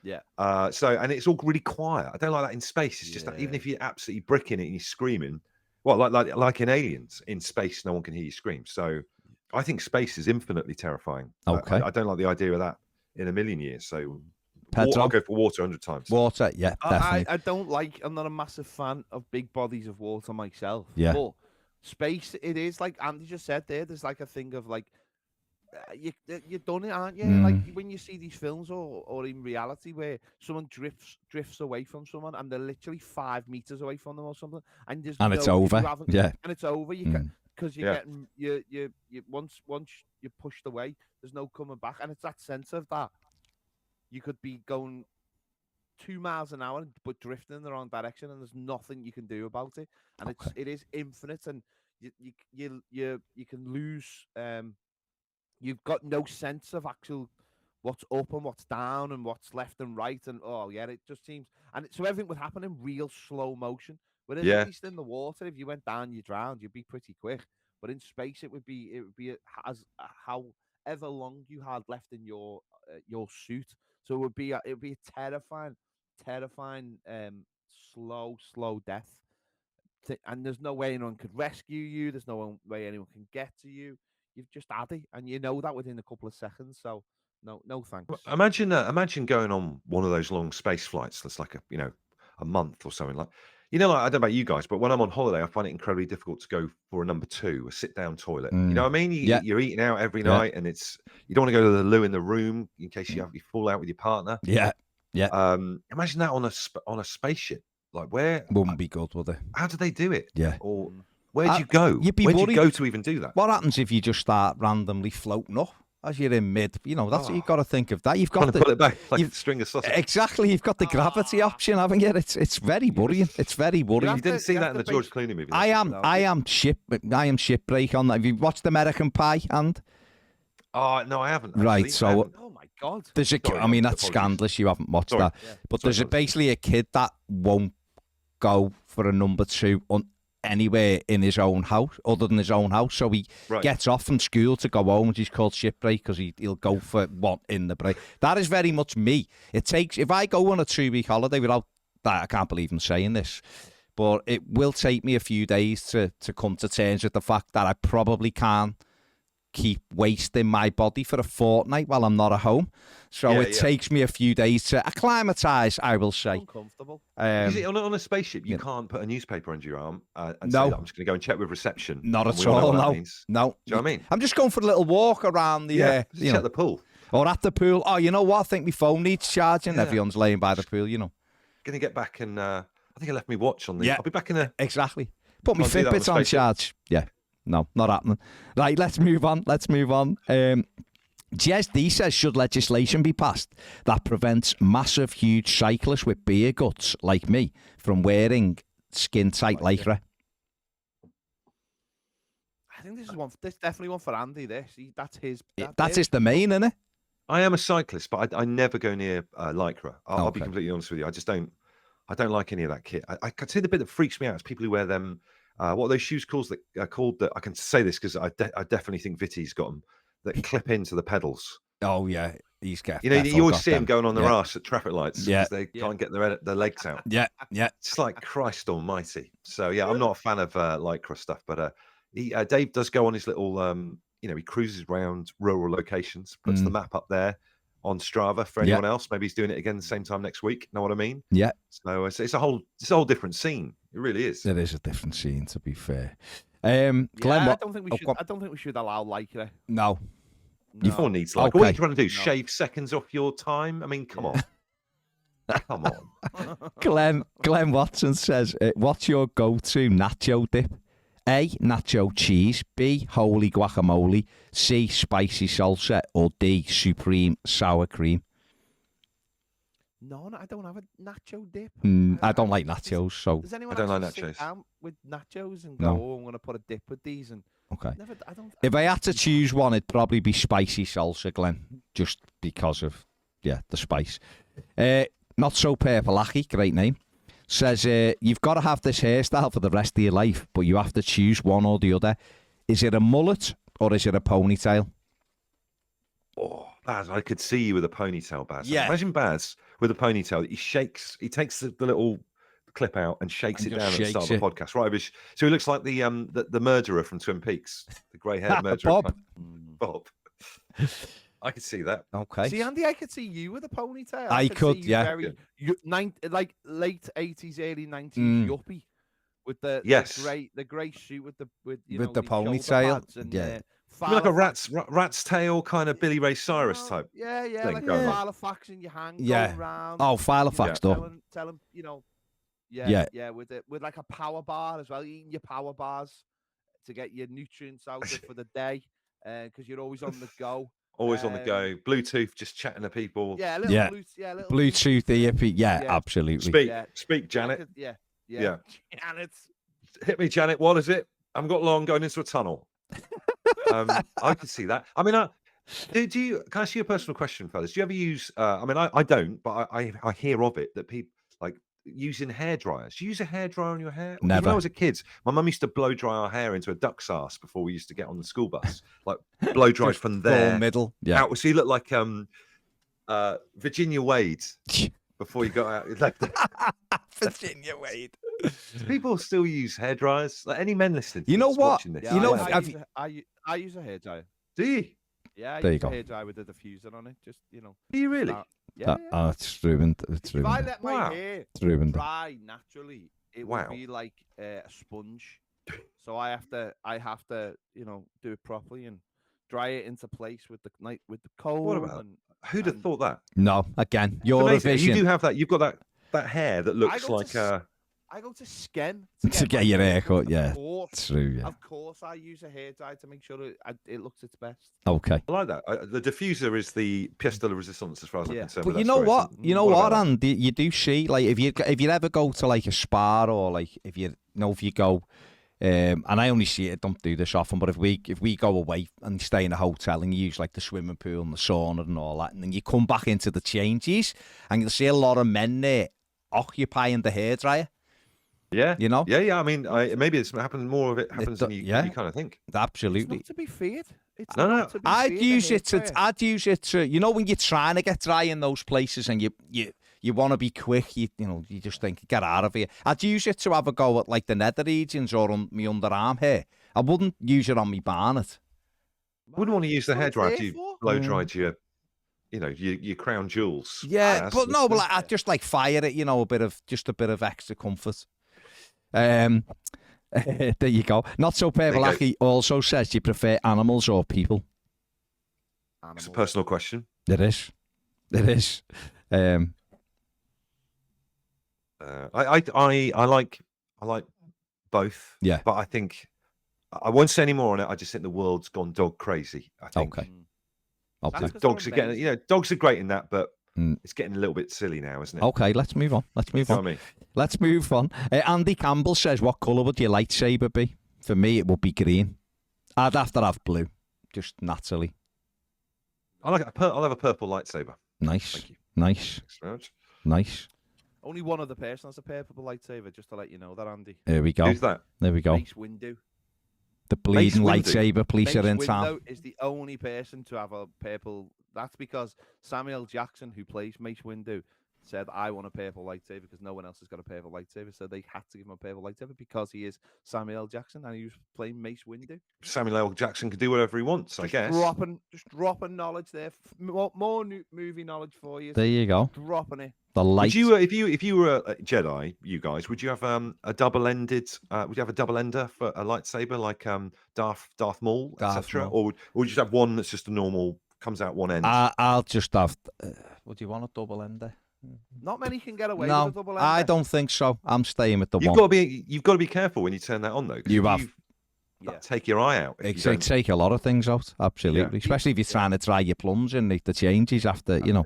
S3: Yeah.
S2: And it's all really quiet. I don't like that in space. It's just that even if you're absolutely bricking it and you're screaming, well, like in Aliens, in space, no one can hear you scream. So I think space is infinitely terrifying.
S1: Okay.
S2: I don't like the idea of that in a million years. So
S1: Pedro?
S2: I'll go for water 100 times.
S1: Water, yeah, definitely.
S3: I don't like. I'm not a massive fan of big bodies of water myself.
S1: Yeah.
S3: But space, it is like Andy just said there. There's like a thing of like. You've done it, aren't you? Like when you see these films or in reality where someone drifts away from someone and they're literally 5 meters away from them or something, and
S1: it's over. Yeah,
S3: and it's over. You can because you're getting you once you're pushed away, there's no coming back, and it's that sense of that you could be going 2 miles an hour but drifting in the wrong direction, and there's nothing you can do about it, and it is infinite, and you can lose. You've got no sense of actual what's up and what's down and what's left and right, and it just seems so everything would happen in real slow motion. Whereas at least in the water, if you went down, you drowned, you'd be pretty quick. But in space, it would be as however long you had left in your suit. So it would be a terrifying, slow death. And there's no way anyone could rescue you. There's no way anyone can get to you. You've just had it, and you know that within a couple of seconds. So, no thanks.
S2: Well, imagine going on one of those long space flights that's like a month or something. Like I don't know about you guys, but when I'm on holiday, I find it incredibly difficult to go for a number 2, a sit-down toilet. You know what I mean? You're eating out every night, and you don't want to go to the loo in the room in case you fall out with your partner.
S1: Yeah.
S2: Imagine that on a spaceship. Like where
S1: wouldn't be good, would it?
S2: How do they do it?
S1: Yeah.
S2: Or where'd you go?
S1: You'd be
S2: Where'd
S1: worried.
S2: you go to even do that?
S1: What happens if you just start randomly floating up as you're in mid? That's what you've got to think of. That you've got
S2: to pull it back like a string of sausage.
S1: Exactly, you've got the gravity option, haven't you? It's very worrying. It's very worrying.
S2: You didn't see that in the George Clooney movie.
S1: I am shipwreck on that. Have you watched American Pie? And
S2: no, I haven't.
S1: Right, so
S3: oh my god,
S1: there's a.
S2: Sorry,
S1: I mean, that's
S2: apologies.
S1: scandalous. You haven't watched that, but there's basically a kid that won't go for a number 2 on anywhere in his own house other than his own house, so he gets off from school to go home, which is called shipbreak, because he'll go for one in the break. That is very much me. It takes, if I go on a 2-week holiday without that, I can't believe I'm saying this, but it will take me a few days to come to terms with the fact that I probably can't keep wasting my body for a fortnight while I'm not at home. So it takes me a few days to acclimatise, I will say.
S3: Uncomfortable.
S2: On a spaceship, you can't put a newspaper under your arm and say, I'm just going to go and check with reception.
S1: Not at all, no. No.
S2: Do you know what I mean?
S1: I'm just going for a little walk around the...
S2: check the pool.
S1: Or at the pool. Oh, you know what? I think my phone needs charging. Everyone's laying by the pool,
S2: Going to get back and... I think I left my watch on the... I'll be back in a...
S1: Exactly. Put my Fitbit on charge. Yeah. No, not happening. Right, let's move on. Jez D says, should legislation be passed that prevents massive, huge cyclists with beer guts like me from wearing skin-tight lycra?
S3: I think this definitely one for Andy. That's his
S1: domain, isn't it?
S2: I am a cyclist, but I never go near lycra. I'll be completely honest with you. I don't like any of that kit. I can see the bit that freaks me out is people who wear them. What are those shoes called that I can say this because I definitely think Vitty's got them that clip into the pedals.
S1: Oh yeah, he's got.
S2: You always see them going on their arse at traffic lights because they can't get their legs out.
S1: Yeah.
S2: It's like Christ Almighty. So I'm not a fan of lycra stuff, but Dave does go on his little. He cruises around rural locations, puts the map up there on Strava for anyone else. Maybe he's doing it again the same time next week. Know what I mean? Yeah. So it's a whole different scene. It really is.
S1: It is a different scene, to be fair.
S3: Glenn, I don't think we should allow lycra.
S1: No.
S2: Everyone needs lycra. What are you trying to do? Shave seconds off your time? I mean, come on. Come on.
S1: Glenn Watson says, what's your go-to nacho dip? A, nacho cheese. B, holy guacamole. C, spicy salsa. Or D, supreme sour cream.
S3: No, I don't have a nacho dip.
S1: I don't like nachos, so
S3: Does anyone
S2: I don't like
S3: actually sit
S2: nachos.
S3: down with nachos and go,
S1: No.
S3: "Oh, I'm going to put a dip with these"? And
S1: okay.
S3: never. I don't.
S1: If I had to choose one, it'd probably be spicy salsa, Glenn, just because of the spice. Not so purple-lacky, great name. Says you've got to have this hairstyle for the rest of your life, but you have to choose one or the other. Is it a mullet or is it a ponytail?
S2: Oh, Baz, I could see you with a ponytail, Baz.
S1: Yeah.
S2: Imagine Baz with a ponytail. He takes the little clip out and shakes
S1: And
S2: it
S1: just
S2: down at the start
S1: shakes
S2: of the podcast. Right, so he looks like the murderer from Twin Peaks, the grey-haired murderer.
S1: Bob.
S2: Bob. I could see that.
S1: Okay.
S3: See, Andy, I could see you with a ponytail.
S1: I could,
S3: see you
S1: yeah.
S3: Very, like late 80s, early 90s yuppie with the grey suit with the
S1: the
S3: shoulder
S1: ponytail.
S3: pads and,
S1: Yeah.
S2: You mean like a rat's tail kind of Billy Ray Cyrus type.
S3: Yeah,
S2: thing
S3: like
S2: going
S3: a
S2: on.
S3: Filofax in your hand
S1: Yeah.
S3: going round.
S1: Oh, Filofax stuff.
S3: Tell him,
S1: Yeah.
S3: with like a power bar as well, eating your power bars to get your nutrients out for the day, because you're always on the go.
S2: Always on the go. Bluetooth, just chatting to people.
S3: Yeah, a little
S1: Yeah. Bluetooth earpiece. Yeah,
S3: Yeah.
S1: absolutely.
S2: Speak, Janet.
S3: Yeah.
S2: Janet. Hit me, Janet. What is it? I haven't got long going into a tunnel. I can see that. I mean, do you? Can I ask you a personal question, fellas? Do you ever use? I mean, I don't, but I hear of it that people like using hair dryers. Do you use a hair dryer on your hair? When
S1: Never.
S2: I was a kid, my mum used to blow dry our hair into a duck's ass before we used to get on the school bus. Like blow dried
S1: Just
S2: from
S1: full
S2: there
S1: middle. Yeah.
S2: out. So you look like Virginia Wade before you got out. Like,
S1: Virginia Wade.
S2: do people still use hair dryers? Like any men listening? To
S1: You know
S2: this,
S1: what?
S2: watching this,
S3: Yeah,
S1: You know,
S2: whatever.
S3: I use a hairdryer.
S2: Do you?
S3: Yeah, I
S1: There you
S3: use
S1: go.
S3: a hairdryer with a diffuser on it. Just
S2: Do you really?
S3: Yeah.
S1: Oh, it's ruined. It's
S3: If I
S1: ruined.
S3: let my
S2: Wow.
S3: hair
S1: It's ruined.
S3: dry naturally, it
S2: Wow.
S3: would be like a sponge. So I have to, do it properly and dry it into place with the comb.
S2: about
S3: and
S2: Who'd have thought that?
S1: No, again,
S2: It's
S1: your
S2: amazing.
S1: vision
S2: You do have that. You've got that hair that looks
S3: go
S2: like
S3: to I go to Sken
S1: to get
S3: my
S1: your hair
S3: cut.
S1: cut. Yeah,
S3: Of course,
S1: it's true. Yeah.
S3: of course, I use a hairdryer to make sure it looks its best.
S1: Okay.
S2: I like that. The diffuser is the pièce de la résistance as far as I'm
S3: Yeah.
S2: concerned.
S1: But
S2: with
S1: you
S2: that
S1: know
S2: story.
S1: what?
S2: So
S1: You know
S2: what
S1: what,
S2: about that?
S1: Andy? You do see, like, if you ever go to like a spa or like if you go, and I only see it. Don't do this often, but if we go away and stay in a hotel and you use like the swimming pool and the sauna and all that, and then you come back into the changes and you'll see a lot of men there occupying the hairdryer.
S2: Yeah.
S1: You know?
S2: Yeah. I mean, maybe it's happening. More of it happens than you kind of think.
S1: Absolutely.
S3: It's not to be feared. It's
S2: No,
S3: not
S2: no.
S3: to be
S1: I'd
S3: feared,
S1: use
S3: a
S1: it to.
S3: hairdryer.
S1: I'd use it to. You know, when you're trying to get dry in those places and you want to be quick, you just think get out of here. I'd use it to have a go at like the nether regions or on my underarm hair. I wouldn't use it on my barnet.
S2: Wouldn't want to use the
S3: That's what
S2: hairdryer
S3: it's
S2: after you
S3: there for.
S2: blow dried your crown jewels.
S1: Yeah,
S2: Baz.
S1: but no, but like, I'd just like fire it. A bit of extra comfort. There you go. Not so Purple also says, do you prefer animals or people?
S2: It's a personal question.
S1: It is.
S2: I like both.
S1: Yeah.
S2: But I think I won't say any more on it. I just think the world's gone dog crazy. I think.
S1: Okay.
S3: That's
S1: Okay.
S3: 'cause
S2: Dogs are
S3: they're
S2: getting,
S3: amazing.
S2: dogs are great in that, but
S1: Mm.
S2: it's getting a little bit silly now, isn't it?
S1: Okay, let's move on.
S2: You know what I mean?
S1: Let's move on. Andy Campbell says, what colour would your lightsaber be? For me, it would be green. I'd have to have blue, just naturally.
S2: I'll have a purple lightsaber.
S1: Nice.
S2: Thank you.
S1: Nice.
S2: Thanks very much.
S1: Nice.
S3: Only one other person has a purple lightsaber, just to let you know that, Andy.
S1: There we go.
S2: Who's that?
S1: There we go.
S3: Mace Windu.
S1: The bleeding
S2: Windu.
S1: lightsaber police are in
S3: Mace
S1: town.
S3: Windu is the only person to have a purple. That's because Samuel Jackson, who plays Mace Windu, said, I want a purple lightsaber because no one else has got a purple lightsaber. So they had to give him a purple lightsaber because he is Samuel L. Jackson and he was playing Mace Windu.
S2: Samuel L. Jackson can do whatever he wants, I guess.
S3: Just dropping knowledge there. More movie knowledge for you.
S1: There you go.
S3: Dropping it.
S1: The light.
S2: Would you, if you were a Jedi, you guys, would you have a double-ended? Would you have a double-ender for a lightsaber like Darth Maul,
S1: Darth
S2: etc.,
S1: Maul.
S2: or would you just have one that's just a normal, comes out one end?
S1: I'll just have. Would you want a double ender?
S3: Not many can get away
S1: No,
S3: with a double ender.
S1: I don't think so. I'm staying with the
S2: You've
S1: one.
S2: got to be careful when you turn that on though. 'cause
S1: You
S2: if
S1: have.
S2: that'll take your eye out. If you
S1: It take a lot of things out, absolutely. Especially if you're trying to try your plums and the changes after, you know.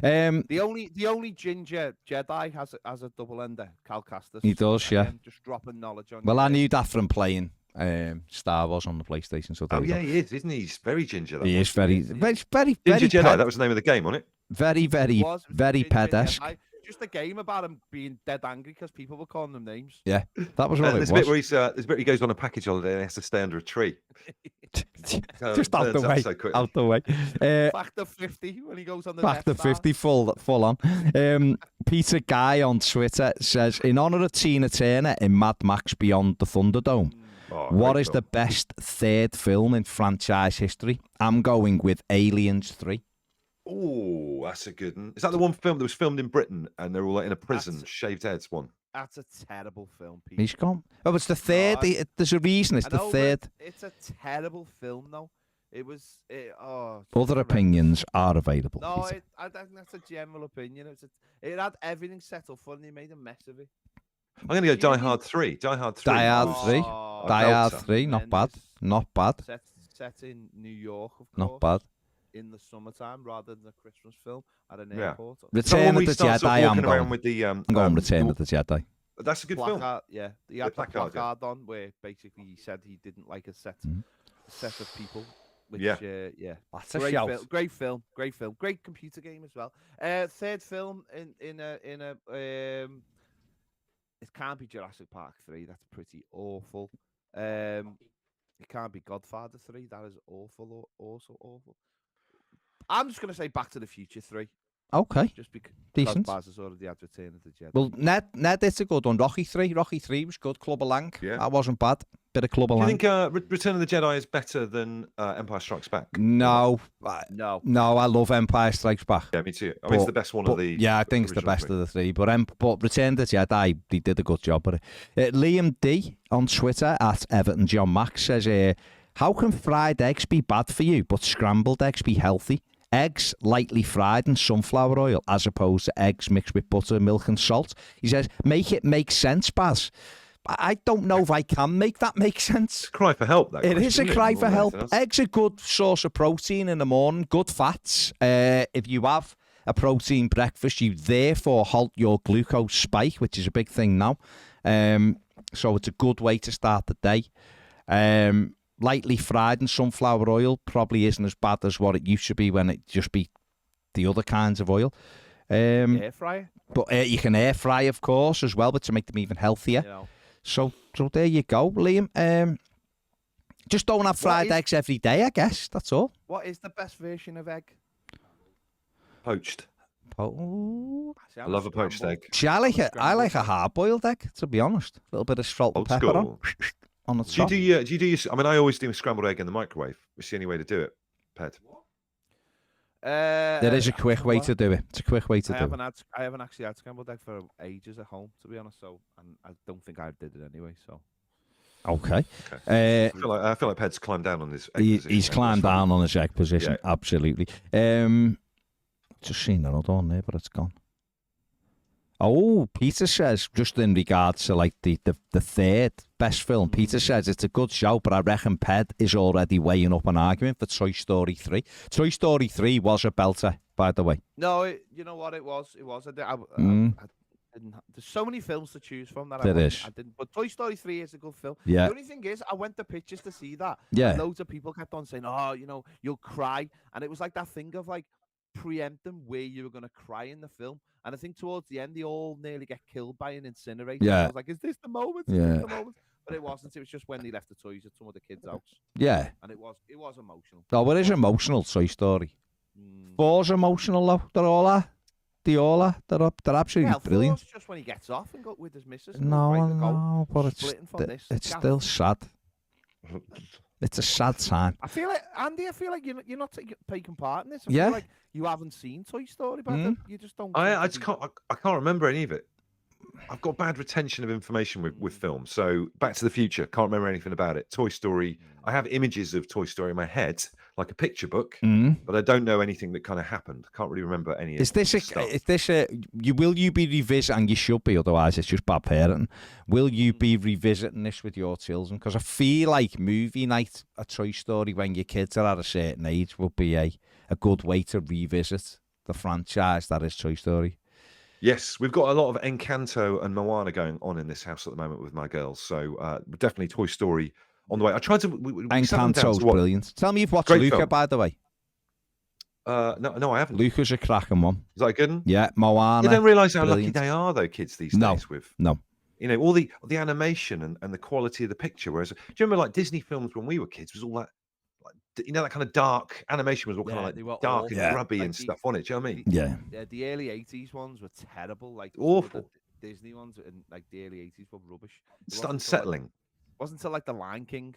S3: The only ginger Jedi has a double ender, Cal Kestis.
S1: He does, yeah.
S3: Just dropping knowledge on.
S1: Well, I knew that from playing Star Wars on the PlayStation. So
S2: he is, isn't he? He's very ginger.
S1: He is very
S2: Ginger
S1: Jedi.
S2: That was the name of the game, wasn't it?
S1: Very ped-esque.
S3: Just a game about him being dead angry because people were calling him names.
S1: Yeah, that was what it was.
S2: There's a bit where he goes on a package holiday and he has to stay under a tree.
S1: Just out the way.
S2: So
S1: out the way.
S3: Factor 50 when he goes on the
S1: Factor 50 full on. Peter Guy on Twitter says, in honour of Tina Turner in Mad Max Beyond the Thunderdome, what is the best third film in franchise history? I'm going with Aliens 3.
S2: Oh, that's a good one. Is that the one film that was filmed in Britain and they're all in a prison, shaved heads one?
S3: That's a terrible film, Pete.
S1: He's gone. Oh, it's the third. There's a reason it's the third.
S3: It's a terrible film, though. It was.
S1: Other opinions are available.
S3: No, I think that's a general opinion. It had everything set up for, and they made a mess of it.
S2: I'm going to go Die Hard 3. Die Hard 3.
S1: Die Hard 3. Die Hard 3. Not bad. Not bad.
S3: Set in New York, of course.
S1: Not bad.
S3: In the summertime, rather than a Christmas film at an airport.
S1: Return of the Jedi. I'm going
S2: with the.
S1: I'm going Return of the Jedi.
S2: That's a good film.
S3: Yeah, he had the placard on where basically he said he didn't like a set of people. Which, that's
S1: a shout.
S3: Great film, great computer game as well. Third film in a it can't be Jurassic Park 3. That's pretty awful. It can't be Godfather 3. That is awful, also awful. I'm just gonna say Back to the Future 3.
S1: Okay.
S3: Just because
S1: decent.
S3: Baz has already had Return of the Jedi.
S1: Well, Ned, it's a good one. Rocky 3 was good. Club of Lang. Yeah. That wasn't bad. Bit of Club of Lang.
S2: Do you think Return of the Jedi is better than Empire Strikes Back?
S1: No. No, I love Empire Strikes Back.
S2: Yeah, me too. I mean, it's the best one of the.
S1: Yeah, I think it's the best of the three. But Return of the Jedi, they did a good job with it. Liam D on Twitter at Everton John Max says, how can fried eggs be bad for you, but scrambled eggs be healthy? Eggs lightly fried in sunflower oil as opposed to eggs mixed with butter, milk and salt. He says, make it make sense, Baz. I don't know if I can make that make sense.
S2: Cry for help, that
S1: It is a cry for help. Eggs are good source of protein in the morning, good fats. If you have a protein breakfast, you therefore halt your glucose spike, which is a big thing now. So it's a good way to start the day. Lightly fried in sunflower oil probably isn't as bad as what it used to be when it just be the other kinds of oil.
S3: Air fryer?
S1: But you can air fry, of course, as well, but to make them even healthier. Yeah. So there you go, Liam. Just don't have fried eggs every day, I guess. That's all.
S3: What is the best version of egg?
S2: Poached.
S1: Oh,
S2: I love a poached egg.
S1: See, I like a hard-boiled egg, to be honest. A little bit of salt and pepper on the top.
S2: Do you do your, I mean, I always do a scrambled egg in the microwave. It's the only way to do it, Ped.
S1: There is a quick way to do it. It's a quick way to do it.
S3: I haven't actually had scrambled egg for ages at home, to be honest. So, and I don't think I did it anyway. So,
S1: okay.
S2: I feel like Ped's climbed down on his egg position.
S1: He's climbed down on his egg position. Yeah. Absolutely. Just seen another one there, but it's gone. Oh, Peter says, just in regards to like the third best film, Peter says it's a good show, but I reckon Ped is already weighing up an argument for Toy Story 3. Toy Story 3 was a belter, by the way.
S3: No, you know what it was? It was. I didn't, there's so many films to choose from that I didn't. But Toy Story 3 is a good film.
S1: Yeah.
S3: The only thing is, I went to pictures to see that.
S1: Yeah.
S3: And loads of people kept on saying, oh, you'll cry. And it was like that thing of like preempting where you were going to cry in the film. And I think towards the end, they all nearly get killed by an incinerator.
S1: Yeah.
S3: I was like, is this the moment?
S1: Yeah.
S3: But it wasn't. It was just when they left the toys at some of the kids' house.
S1: Yeah.
S3: And it was emotional.
S1: Oh, it is emotional, Toy Story. 4's emotional, though. They're all are. They're absolutely brilliant.
S3: 4's just when he gets off and go with his missus.
S1: No, but it's still sad. It's a sad time.
S3: I feel like, Andy, you're not taking part in this. I
S1: feel
S3: like you haven't seen Toy Story, but you just don't.
S2: I can't remember any of it. I've got bad retention of information with film. So Back to the Future, can't remember anything about it. Toy Story, I have images of Toy Story in my head, like a picture book,
S1: Mm.
S2: but I don't know anything that kind of happened. I can't really remember any.
S1: Is this will you be revisiting? You should be, otherwise it's just bad parenting. Will you be revisiting this with your children? Because I feel like movie night, a Toy Story when your kids are at a certain age, will be a good way to revisit the franchise that is Toy Story.
S2: Yes, we've got a lot of Encanto and Moana going on in this house at the moment with my girls. So definitely Toy Story on the way. I tried to. We sat them down
S1: Encanto's
S2: to watch.
S1: brilliant. Tell me you've watched
S2: Great
S1: Luca,
S2: film.
S1: by the way.
S2: No, I haven't.
S1: Luca's a cracking one.
S2: Is that a good one?
S1: Yeah, Moana.
S2: You don't realise how
S1: brilliant.
S2: lucky they are, though, kids these
S1: No.
S2: days. With
S1: No.
S2: all the animation and the quality of the picture. Whereas, do you remember like Disney films when we were kids? Was all that, like, that kind of dark animation was all kind of
S3: they were
S2: like dark
S3: awful.
S2: and
S1: Yeah.
S2: grubby
S3: Like
S2: and
S3: the-
S2: stuff on it. Do you know what I mean?
S1: Yeah.
S3: Yeah, the early 80s ones were terrible. Like some of
S2: Awful.
S3: the Disney ones and like the early 80s were rubbish. It
S2: It's
S3: wasn't until,
S2: unsettling.
S3: wasn't until like The Lion King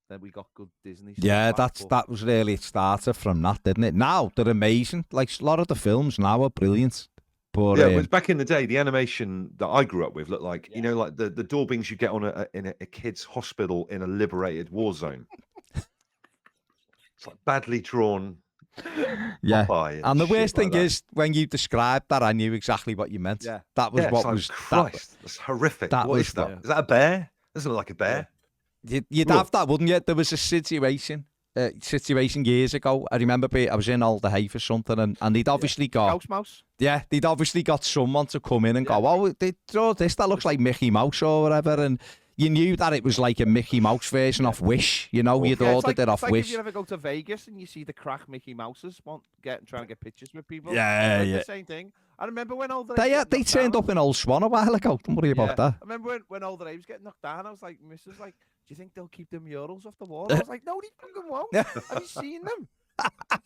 S3: that we got good Disney stuff
S1: Yeah,
S3: back, but-
S1: that was really, it started from that, didn't it? Now they're amazing. Like a lot of the films now are brilliant. But
S2: Yeah, but back in the day, the animation that I grew up with looked like,
S3: Yeah.
S2: like the daubings you get on in a kid's hospital in a liberated war zone. It's like badly drawn.
S1: yeah.
S2: Popeye
S1: And the
S2: shit
S1: worst
S2: like
S1: thing
S2: that.
S1: is, when you described that, I knew exactly what you meant.
S3: Yeah.
S1: That was
S2: Yeah, it's
S1: what
S2: like,
S1: was.
S2: Christ, that's horrific.
S1: that
S2: What
S1: was
S2: is that?
S3: the-
S2: Is that a bear? Doesn't look like a bear.
S1: You'd have that, wouldn't you? There was a situation years ago. I remember I was in Alder Hay for something, and they'd obviously got.
S3: Mouse.
S1: Yeah, they'd obviously got someone to come in and go, oh, they draw this, that looks like Mickey Mouse or whatever. And you knew that it was like a Mickey Mouse version off Wish. You'd ordered it off
S3: It's like
S1: Wish.
S3: if you ever go to Vegas and you see the crack Mickey Mouses trying to get pictures with people.
S1: Yeah,
S3: It's
S1: yeah.
S3: the same thing. I remember when Older
S1: They turned up in Old Swan a while ago. Don't worry about that.
S3: I remember when Older Abe was getting knocked down, I was like, Mrs. like, do you think they'll keep the murals off the wall? I was like, no, they fucking won't. Have you seen them?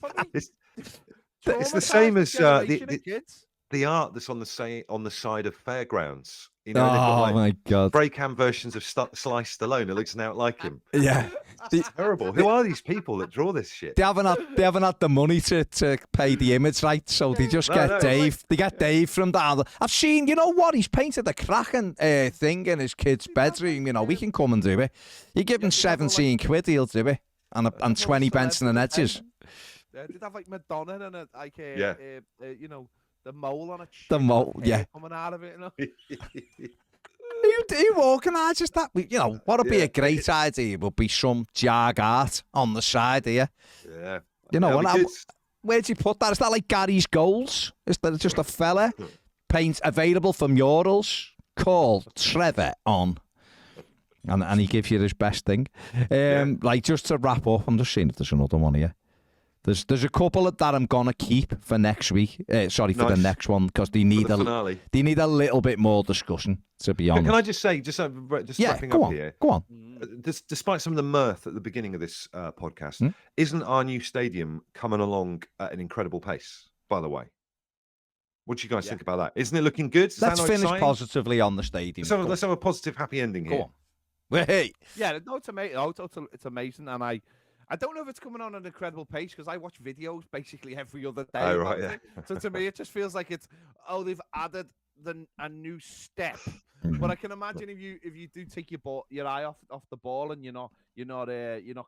S3: Fucking
S2: It's the same
S3: traumatised
S2: as
S3: generation of kids.
S2: the art that's on the side of fairgrounds. They've
S1: Oh
S2: got like
S1: my God.
S2: spray cam versions of Sly Stallone. It looks out like him.
S1: Yeah.
S2: It's terrible. Who are these people that draw this shit?
S1: They haven't had the money to pay the image rights, so they just get
S2: no,
S1: Dave. They get Dave from down. I've seen, you know what? He's painted a cracking thing in his kid's bedroom. We can come and do it. You give him 17 quid, he'll do it, and 20 pence in the edges.
S3: They'd have like Madonna and the mole on a chin.
S1: The mole,
S3: with hair
S1: yeah.
S3: coming out of it.
S1: Who organises that? What would be a great idea would be some jag art on the side here.
S2: Yeah.
S1: And where'd you put that? Is that like Gary's goals? Is that just a fella? Paint available for murals. Call Trevor on. And he gives you his best thing. Like, just to wrap up, I'm just seeing if there's another one here. There's a couple that I'm gonna keep for next week. For the next one, because they need
S2: finale.
S1: They need a little bit more discussion, to be honest.
S2: Can I just say, just wrapping
S1: go
S2: up
S1: on,
S2: here?
S1: Go on.
S2: Despite some of the mirth at the beginning of this podcast, isn't our new stadium coming along at an incredible pace? By the way, what do you guys think about that? Isn't it looking good?
S1: Let's finish positively on the stadium.
S2: Let's have a positive, happy ending here.
S1: Go on. Wait.
S3: Yeah, no, it's amazing. It's amazing, and I don't know if it's coming on an incredible pace because I watch videos basically every other day.
S2: Oh, right,
S3: about it. So to me, it just feels like they've added a new step. But I can imagine if you do take your eye off the ball and you're not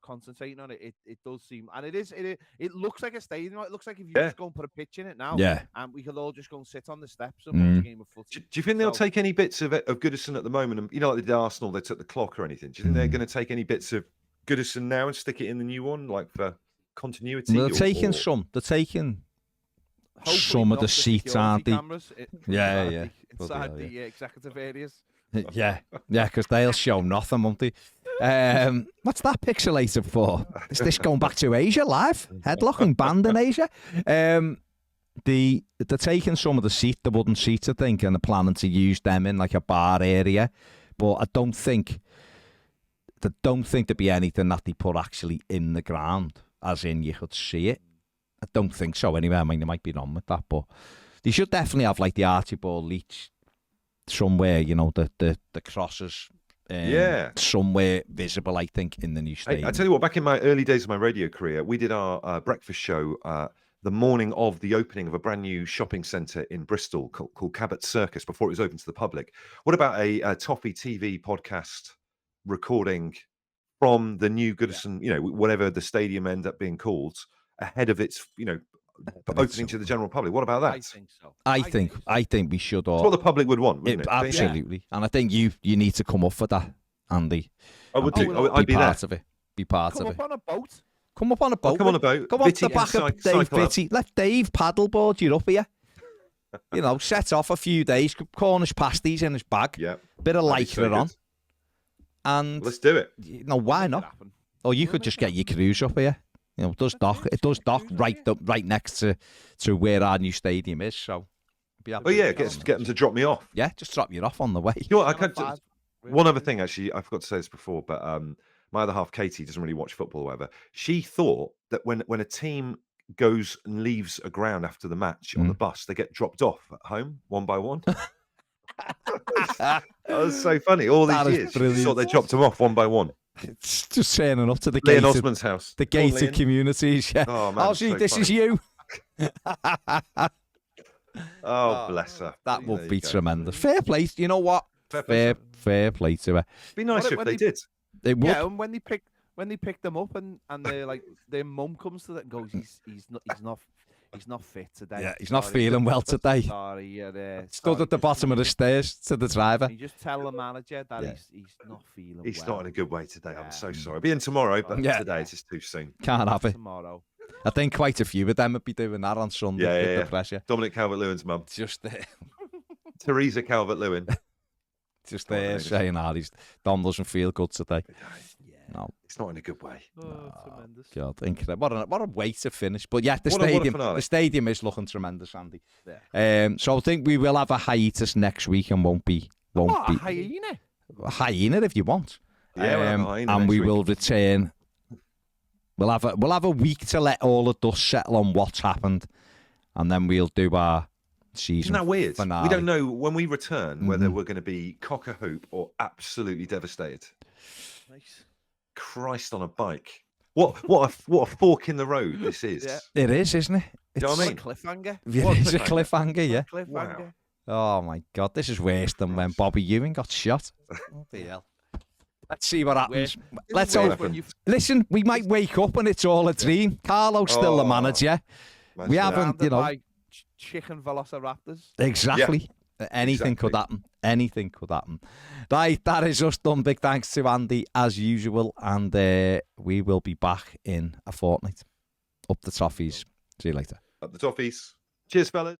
S3: concentrating on it, it does seem, and it looks like a stadium. It looks like if you just go and put a pitch in it now, and we could all just go and sit on the steps and watch a game of football.
S2: Do you think they'll take any bits of Goodison at the moment? And like they did Arsenal, they took the clock or anything. Do you think they're going to take any bits of Goodison now and stick it in the new one, like for continuity?
S1: They're taking some. They're taking some of the seats, aren't they?
S3: Inside the executive areas.
S1: Yeah, because they'll show nothing, won't they? What's that pixelated for? Is this going back to Asia live? Headlocking band in Asia? They're taking some of the wooden seats, I think, and they're planning to use them in like a bar area. But I don't think there'd be anything that they put actually in the ground, as in you could see it. I don't think so anyway. I mean, they might be wrong with that, but they should definitely have like the Archibald Leach somewhere, the crosses somewhere visible, I think, in the new stadium.
S2: I tell you what, back in my early days of my radio career, we did our breakfast show the morning of the opening of a brand new shopping centre in Bristol called Cabot Circus before it was open to the public. What about a Toffee TV podcast recording from the new Goodison, whatever the stadium end up being called, ahead of its, opening to the general public. What about that?
S3: I think so.
S1: I think we should all.
S2: It's what the public would want, wouldn't it?
S1: Absolutely. And I think you need to come up for that, Andy.
S2: I would do. I'd be there.
S1: Part of it. Be part of it.
S3: Come up on a boat.
S1: Come up on a boat.
S2: Come on a boat.
S1: Come off the back of Dave Bitty. Let Dave paddleboard you up here. Set off a few days, Cornish pasties in his bag.
S2: Yeah.
S1: Bit of lycra on. And
S2: let's do it.
S1: Why not? Or you could just get your cruise up here. It does dock right next to where our new stadium is. So,
S2: get them to drop me off.
S1: Yeah, just drop you off on the way.
S2: You know what, one other thing, actually, I forgot to say this before, but my other half, Katie, doesn't really watch football or whatever. She thought that when a team goes and leaves a ground after the match on the bus, they get dropped off at home one by one. That was so funny. All these years, she thought they dropped them off one by one.
S1: It's just turning up to the
S2: Liam Osman's house.
S1: The gated communities. Yeah.
S2: Oh, man,
S1: this is you.
S2: Oh, bless her.
S1: That would be tremendous. Fair play. You know what? Fair play to her.
S2: It'd be nice if they did.
S1: They would.
S3: Yeah, and when they pick them up and they're like, their mum comes to them and goes, he's not fit today.
S1: Yeah, he's not feeling well today.
S3: Sorry,
S1: Stood at the bottom of the stairs to the driver.
S3: You just tell the manager that he's not feeling well.
S2: He's not in a good way today. I'm so sorry. I'll be in tomorrow, but today it's just too soon.
S1: Can't have it.
S3: Tomorrow.
S1: I think quite a few of them would be doing that on Sunday with the pressure.
S2: Dominic Calvert-Lewin's mum.
S1: Just there.
S2: Teresa Calvert-Lewin.
S1: Just there saying, Dom doesn't feel good today. No,
S2: it's not in a good way.
S3: Tremendous.
S1: God, incredible. What a way to finish. But yeah, the stadium is looking tremendous, Andy. Yeah. So I think we will have a hiatus next week and won't be
S3: a hyena.
S1: A hyena if you want.
S2: Yeah,
S1: and we will return. We'll have a week to let all the dust settle on what's happened, and then we'll do our season.
S2: Isn't that weird?
S1: Finale.
S2: We don't know when we return whether we're going to be cock a hoop or absolutely devastated.
S3: Nice.
S2: Christ on a bike. What a fork in the road this is.
S1: Yeah. It is, isn't it?
S2: You know what I mean?
S3: A cliffhanger.
S1: It is a cliffhanger, yeah.
S3: Cliffhanger.
S2: Wow.
S1: Oh my God, this is worse than when Bobby Ewing got shot. Let's see what happens. Let's hope. Listen, we might wake up and it's all a dream. Carlo's still the manager. We haven't,
S3: Chicken velociraptors.
S1: Exactly. Yeah. Anything could happen. Anything could happen. Right, that is us done. Big thanks to Andy as usual, and we will be back in a fortnight. Up the Toffees. See you later.
S2: Up the Toffees. Cheers, fellas.